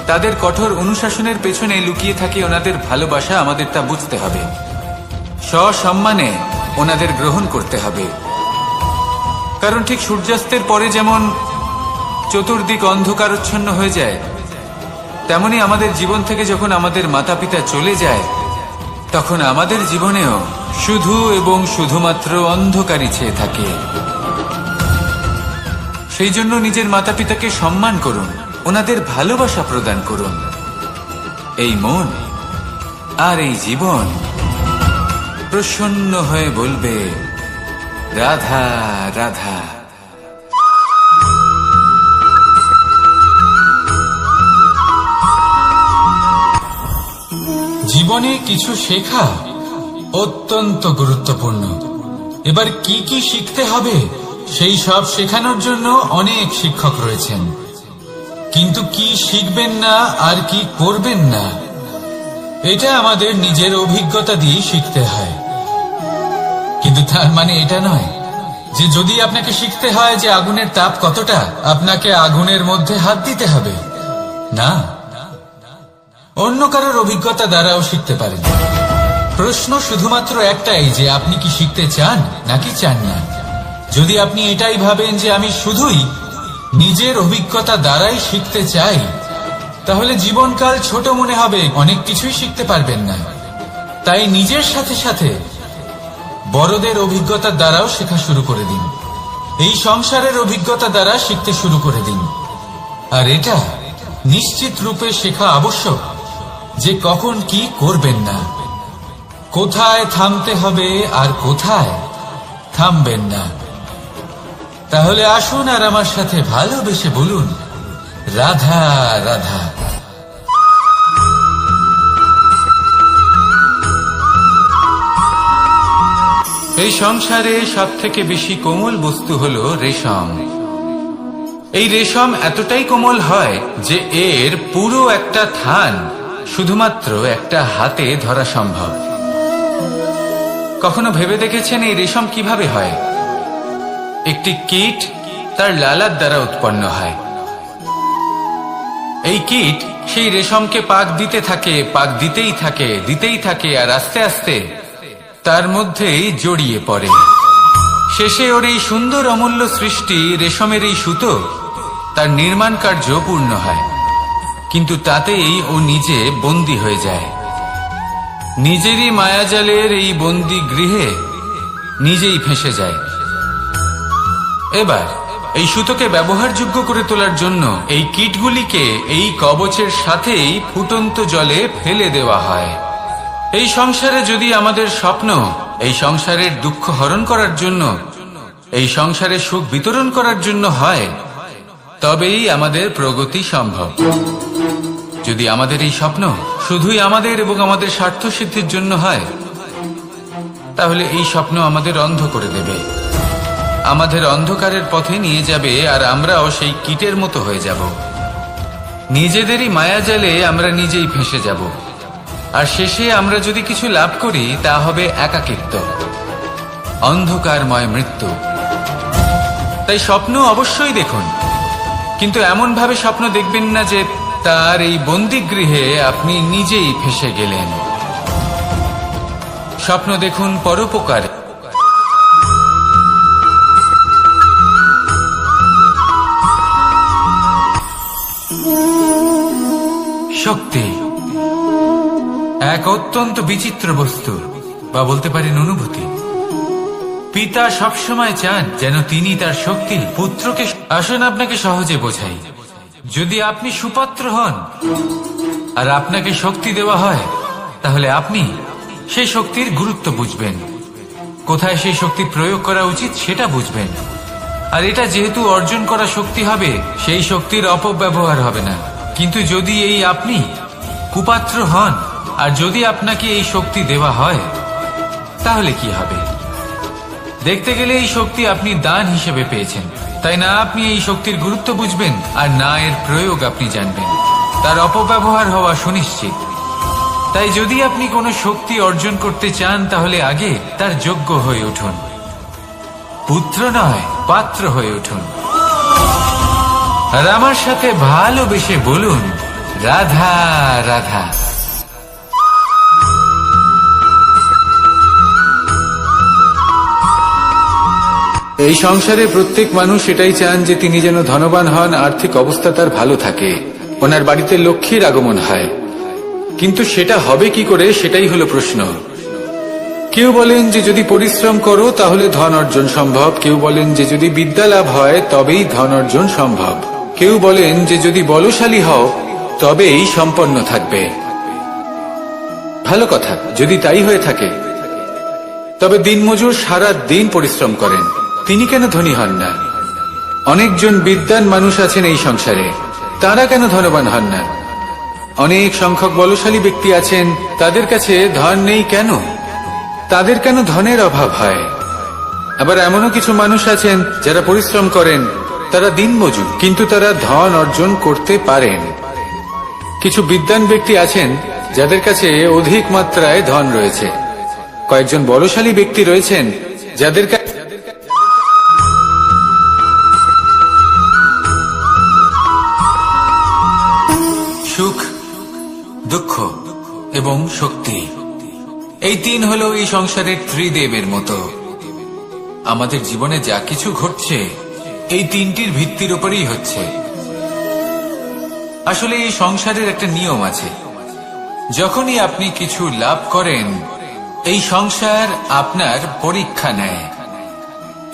Speaker 1: তাদের কঠোর অনুশাসনের পেছনে লুকিয়ে থাকে ওনাদের ভালোবাসা। আমাদের তা বুঝতে হবে, সসম্মানে ওনাদের গ্রহণ করতে হবে। কারণ ঠিক সূর্যাস্তের পরে যেমন চতুর্দিক অন্ধকারচ্ছন্ন হয়ে যায়, তেমনি আমাদের জীবন থেকে যখন আমাদের মাতা পিতা চলে যায় তখন আমাদের জীবনেও শুধু এবং শুধুমাত্র অন্ধকারই ছেয়ে থাকে। সেই জন্য নিজের মাতা পিতাকে সম্মান করুন, ওনাদের ভালোবাসা প্রদান করুন। এই মন আর এই জীবন প্রসন্ন হয়ে বলবে, রাধা রাধা। জীবনে কিছু শেখা অত্যন্ত গুরুত্বপূর্ণ। এবার কি কি শিখতে হবে সেই সব শেখানোর জন্য অনেক শিক্ষক রয়েছেন, কিন্তু কি শিখবেন না আর কি করবেন না এটা আমাদের নিজের অভিজ্ঞতা দিয়ে শিখতে হয়। কিন্তু তার মানে এটা নয় যে যদি আপনাকে শিখতে হয় যে আগুনের তাপ কতটা, আপনাকে আগুনের মধ্যে হাত দিতে হবে। না, অন্য কারোর অভিজ্ঞতা দ্বারাও শিখতে পারেন। প্রশ্ন শুধুমাত্র একটাই যে আপনি কি শিখতে চান নাকি চান না। যদি আপনি এটাই ভাবেন যে আমি শুধুই নিজের অভিজ্ঞতা দ্বারাই শিখতে চাই, তাহলে জীবনকাল ছোট মনে হবে, অনেক কিছুই শিখতে পারবেন না। তাই নিজের সাথে সাথে বড়দের অভিজ্ঞতার দ্বারাও শেখা শুরু করে দিন। এই সংসারের অভিজ্ঞতা দ্বারা শিখতে শুরু করে দিন। আর এটা নিশ্চিত রূপে শেখা আবশ্যক যে কখন কি করবেন না, কোথায় থামতে হবে আর কোথায় থামবেন না। তাহলে আসুন আর আমার সাথে ভালোবেসে বলুন, রাধা রাধা। এই সংসারে সব থেকে বেশি কোমল বস্তু হলো রেশম। এই রেশম এতটাই কোমল হয় যে এর পুরো একটা থান শুধুমাত্র একটা হাতে ধরা সম্ভব। কখনো ভেবে দেখেছেন এই রেশম কিভাবে হয়? একটি কীট তার লালার দ্বারা উৎপন্ন হয়। এই কীট সেই রেশমকে পাক দিতে থাকে, পাক দিতেই থাকে আর আস্তে আস্তে তার মধ্যেই জড়িয়ে পড়ে। শেষে ওর এই সুন্দর অমূল্য সৃষ্টি রেশমের এই সুতো তার নির্মাণ কার্য পূর্ণ হয়, কিন্তু তাতেই ও নিজে বন্দী হয়ে যায়। নিজেরই মায়াজালের এই বন্দী গৃহে নিজেই ফেঁসে যায়। এবার এই সুতোকে ব্যবহারযোগ্য করে তোলার জন্য এই কীটগুলিকে এই কবচের সাথেই ফুটন্ত জলে ফেলে দেওয়া হয়। এই সংসারে যদি আমাদের স্বপ্ন এই সংসারের দুঃখ হরণ করার জন্য, এই সংসারে সুখ বিতরণ করার জন্য হয়, তবেই আমাদের প্রগতি সম্ভব। যদি আমাদের এই স্বপ্ন শুধুই আমাদের এবং আমাদের স্বার্থ সিদ্ধির জন্য হয়, তাহলে এই স্বপ্ন আমাদের অন্ধ করে দেবে, আমাদের অন্ধকারের পথে নিয়ে যাবে, আর আমরাও সেই কীটের মতো হয়ে যাব। নিজেদেরই মায়াজালে আমরা নিজেই ফেঁসে যাব, আর শেষে আমরা যদি কিছু লাভ করি তা হবে একাকিত্ব, অন্ধকারময় মৃত্যু। তাই স্বপ্ন অবশ্যই দেখুন, কিন্তু এমন ভাবে স্বপ্ন দেখবেন না যে তার এই বন্দিগৃহে আপনি নিজেই ফেঁসে গেলেন। স্বপ্ন দেখুন পরোপকারে। শক্তি এক অত্যন্ত বিচিত্র বস্তু, বা বলতে পারেন অনুভূতি। পিতা সবসময় চান যেন তিনি তার শক্তি পুত্রকে। আসুন আপনাকে সহজে বোঝাই। যদি আপনি সুপাত্র হন আর আপনাকে শক্তি দেওয়া হয়, তাহলে আপনি সেই শক্তির গুরুত্ব বুঝবেন, কোথায় সেই শক্তি প্রয়োগ করা উচিত সেটা বুঝবেন। আর এটা যেহেতু অর্জন করা শক্তি হবে, সেই শক্তির অপব্যবহার হবে না। কিন্তু যদি এই আপনি কুপাত্র হন আর যদি আপনাকে এই শক্তি দেওয়া হয়, তাহলে কি হবে? দেখতে গেলে এই শক্তি আপনি দান হিসেবে পেয়েছেন, তাই না আপনি এই শক্তির গুরুত্ব বুঝবেন আর না এর প্রয়োগ আপনি জানবেন। তার অপব্যবহার হওয়া সুনিশ্চিত। তাই যদি আপনি কোনো শক্তি অর্জন করতে চান, তাহলে আগে তার যোগ্য হয়ে উঠুন, পুত্র নয় পাত্র হয়ে উঠুন। আর আমার সাথে ভালোবেসে বলুন, রাধা রাধা। এই সংসারে প্রত্যেক মানুষ এটাই চান যে তিনি যেন ধনবান হন, আর্থিক অবস্থা তার ভালো থাকে, ওনার বাড়িতে লক্ষ্মীর আগমন হয়। কিন্তু সেটা হবে কি করে, সেটাই হলো প্রশ্ন। কেউ বলেন যে যদি পরিশ্রম করো তাহলে ধন অর্জন সম্ভব, কেউ বলেন যে যদি বিদ্যা লাভ হয় তবেই ধন অর্জন সম্ভব, কেউ বলেন যে যদি বলশালী হও তবেই সম্পন্ন থাকবে। ভালো কথা, যদি তাই হয়ে থাকে, তবে দিনমজুর সারা দিন পরিশ্রম করেন, তিনি কেন ধনী হন না? অনেকজন বিদ্বান মানুষ আছেন এই সংসারে, তারা কেন ধনবান হন না? অনেক সংখ্যক বলশালী ব্যক্তি আছেন, তাদের কাছে ধন নেই কেন? তাদের কেন ধনের অভাব হয়? আবার এমনও কিছু মানুষ আছেন যারা পরিশ্রম করেন, তারা দিনমজুর, কিন্তু তারা ধন অর্জন করতে পারেন। কিছু বিদ্বান ব্যক্তি আছেন যাদের কাছে অধিক মাত্রায় ধন রয়েছে, কয়েকজন বলশালী ব্যক্তি রয়েছেন যাদের সুখ, দুঃখ এবং শক্তি, এই তিন হলো এই সংসারের ত্রিদেবের মতো। আমাদের জীবনে যা কিছু ঘটছে এই তিনটির ভিত্তির উপরেই হচ্ছে। আসলে এই সংসারের একটা নিয়ম আছে, যখনই আপনি কিছু লাভ করেন, এই সংসার আপনার পরীক্ষা নেয়।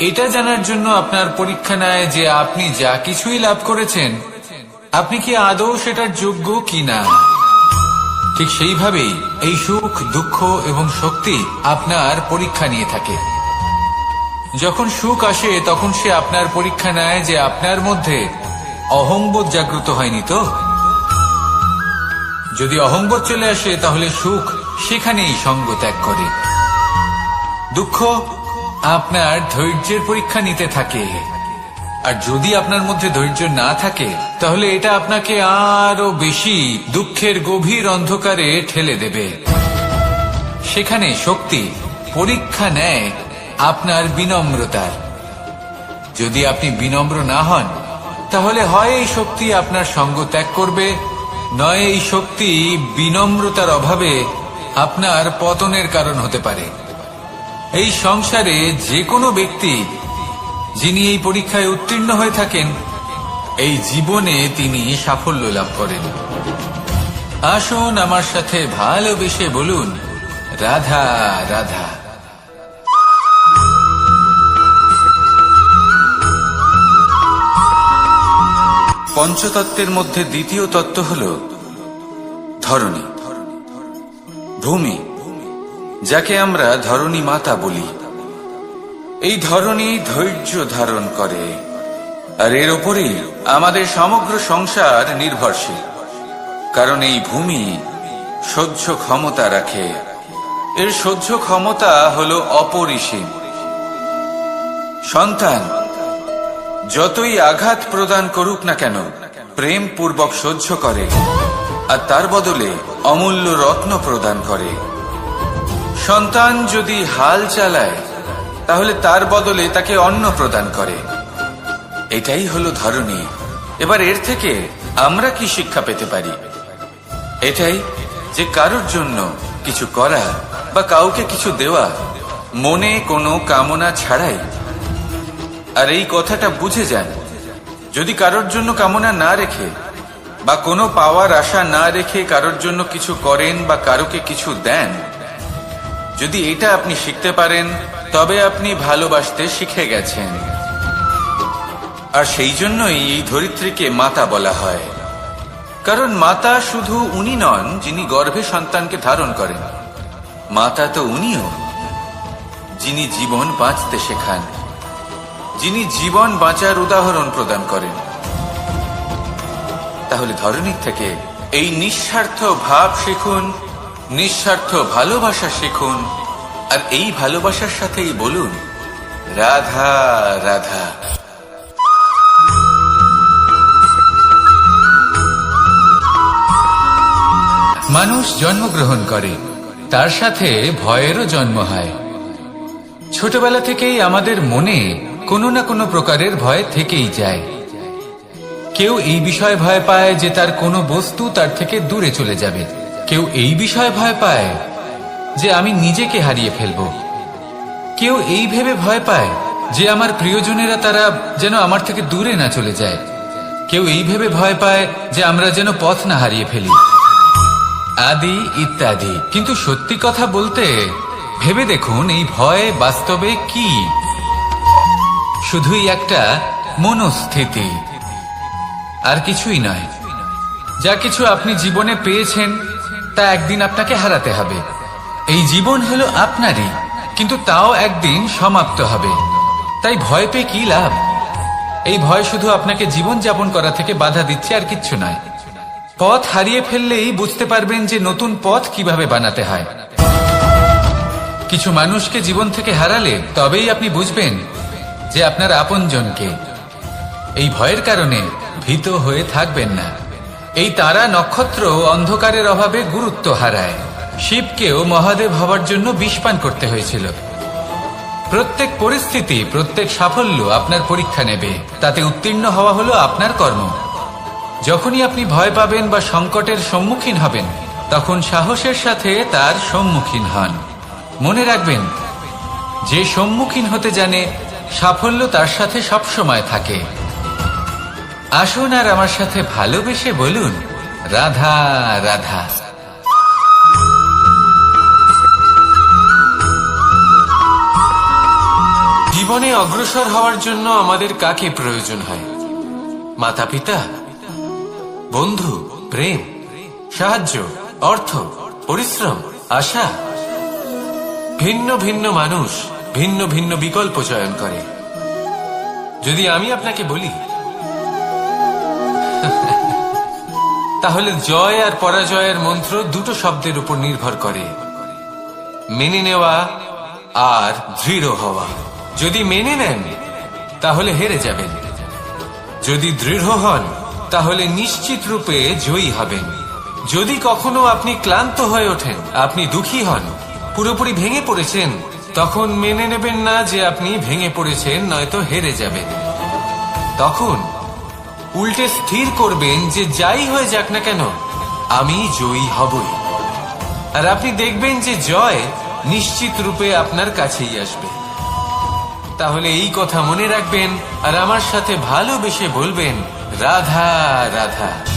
Speaker 1: এটা জানার জন্য আপনার পরীক্ষা নেয় যে আপনি যা কিছুই লাভ করেছেন, আপনি কি আদৌ সেটার যোগ্য কিনা। ঠিক সেইভাবেই এই সুখ, দুঃখ এবং শক্তি আপনার পরীক্ষা নিয়ে থাকে। যখন সুখ আসে তখন সে আপনার পরীক্ষা নেয় যে আপনার মধ্যে অহংবোধ জাগ্রত হয়নি তো। যদি অহংবোধ চলে আসে তাহলে সুখ সেখানেই সঙ্গ ত্যাগ করে। দুঃখ আপনার ধৈর্যের পরীক্ষা নিতে থাকে, আর যদি আপনার মধ্যে ধৈর্য না থাকে তাহলে এটা আপনাকে আরো বেশি দুঃখের গভীর অন্ধকারে ঠেলে দেবে। সেখানে শক্তি পরীক্ষা নেয় আপনার বিনম্রতার। যদি আপনি বিনম্র না হন, তাহলে হয় এই শক্তি আপনার সঙ্গ ত্যাগ করবে, নয় এই শক্তি বিনম্রতার অভাবে আপনার পতনের কারণ হতে পারে। এই সংসারে যে কোনো ব্যক্তি যিনি এই পরীক্ষায় উত্তীর্ণ হয়ে থাকেন, এই জীবনে তিনি সাফল্য লাভ করেন। আসুন আমার সাথে ভালোবেসে বলুন, রাধা রাধা। পঞ্চতত্ত্বের মধ্যে দ্বিতীয় তত্ত্ব হল ধরণী, ভূমি, যাকে আমরা ধরণী মাতা বলি। এই ধরণী ধৈর্য ধারণ করে, আর এর ওপরেই আমাদের সমগ্র সংসার নির্ভরশীল। কারণ এই ভূমি সহ্য ক্ষমতা রাখে, এর সহ্য ক্ষমতা হল অপরিসীম। সন্তান যতই আঘাত প্রদান করুক না কেন, প্রেম পূর্বক সহ্য করে, আর তার বদলে অমূল্য রত্ন প্রদান করে। সন্তান যদি হাল চালায়, তাহলে তার বদলে তাকে অন্ন প্রদান করে। এটাই হলো ধরণী। এবার এর থেকে আমরা কি শিক্ষা পেতে পারি? এটাই যে কারোর জন্য কিছু করা বা কাউকে কিছু দেওয়া মনে কোনো কামনা ছাড়াই। আর এই কথাটা বুঝে যান, যদি কারোর জন্য কামনা না রেখে বা কোনো পাওয়ার আশা না রেখে কারোর জন্য কিছু করেন বা কারোকে কিছু দেন, যদি এটা আপনি শিখতে পারেন, তবে আপনি ভালোবাসতে শিখে গেছেন। আর সেই জন্যই এই ধরিত্রীকে মাতা বলা হয়। কারণ মাতা শুধু উনি নন যিনি গর্ভে সন্তানকে ধারণ করেন, মাতা তো উনিও যিনি জীবন বাঁচতে শেখান, যিনি জীবন বাঁচার উদাহরণ প্রদান করেন। তাহলে ধরণীর থেকে এই নিঃস্বার্থ ভাব শিখুন, নিঃস্বার্থ ভালোবাসা শিখুন, আর এই ভালোবাসার সাথেই বলুন, রাধা রাধা। মানুষ জন্মগ্রহণ করে, তার সাথে ভয়েরও জন্ম হয়। ছোটবেলা থেকেই আমাদের মনে কোনো না কোনো প্রকারের ভয় থেকেই যায়। কেউ এই বিষয়ে ভয় পায় যে তার কোনো বস্তু তার থেকে দূরে চলে যাবে, কেউ এই বিষয়ে ভয় পায় যে আমি নিজেকে হারিয়ে ফেলব, কেউ এই ভেবে ভয় পায় যে আমার প্রিয়জনেরা তারা যেন আমার থেকে দূরে না চলে যায়, কেউ এই ভেবে ভয় পায় যে আমরা যেন পথ না হারিয়ে ফেলি, আদি ইত্যাদি। কিন্তু সত্যি কথা বলতে, ভেবে দেখুন এই ভয় বাস্তবে কি? শুধুই একটা মনস্থিতি, আর কিছুই নয়। যা কিছু আপনি জীবনে পেয়েছেন তা একদিন আপনাকে হারাতে হবে। এই জীবন হলো আপনারই, কিন্তু তাও একদিন সমাপ্ত হবে। তাই ভয় পেয়ে কি লাভ? এই ভয় শুধু আপনাকে জীবন যাপন করা থেকে বাধা দিচ্ছে, আর কিচ্ছু নয়। পথ হারিয়ে ফেললেই বুঝতে পারবেন যে নতুন পথ কিভাবে বানাতে হয়। কিছু মানুষকে জীবন থেকে হারালে তবেই আপনি বুঝবেন যে আপনার আপনজনকে। এই ভয়ের কারণে ভীত হয়ে থাকবেন না। এই তারা নক্ষত্র অন্ধকারের অভাবে গুরুত্ব হারায়। শিবকেও মহাদেব হওয়ার জন্য বিষপান করতে হয়েছিল। প্রত্যেক পরিস্থিতি, প্রত্যেক সাফল্য আপনার পরীক্ষা নেবে, তাতে উত্তীর্ণ হওয়া হলো আপনার কর্ম। যখনই আপনি ভয় পাবেন বা সংকটের সম্মুখীন হবেন, তখন সাহসের সাথে তার সম্মুখীন হন। মনে রাখবেন, যে সম্মুখীন হতে জানে, সাফল্য তার সাথে সবসময় থাকে। আসুন আর আমার সাথে ভালোবেসে বলুন, রাধা রাধা। জীবনে অগ্রসর হওয়ার জন্য আমাদের কাকে প্রয়োজন হয়? মাতা পিতা, বন্ধু, প্রেম, সাহায্য, অর্থ, পরিশ্রম, আশা। ভিন্ন ভিন্ন মানুষ ভিন্ন ভিন্ন বিকল্প চয়ন করে। যদি আমি আপনাকে বলি, তাহলে জয় আর পরাজয়ের মন্ত্র দুটো শব্দের উপর নির্ভর করে, মেনে নেওয়া আর দৃঢ় হওয়া। যদি মেনে নেন, তাহলে হেরে যাবেন। যদি দৃঢ় হন, তাহলে নিশ্চিত রূপে জয়ী হবেন। যদি কখনো আপনি ক্লান্ত হয়ে ওঠেন, আপনি দুঃখী হন, পুরোপুরি ভেঙে পড়েছেন, তখন মেনে নেবেন না যে আপনি ভেঙে পড়েছেন, নয়তো হেরে যাবেন। তখন উল্টে স্থির করবেন যে যাই হয়ে যাক না কেন আমি জয়ী হবই। আর আপনি দেখবেন যে জয় নিশ্চিত রূপে আপনার কাছেই আসবে। তাহলে এই কথা মনে রাখবেন আর আমার সাথে ভালোবেসে বলবেন, রাধা রাধা।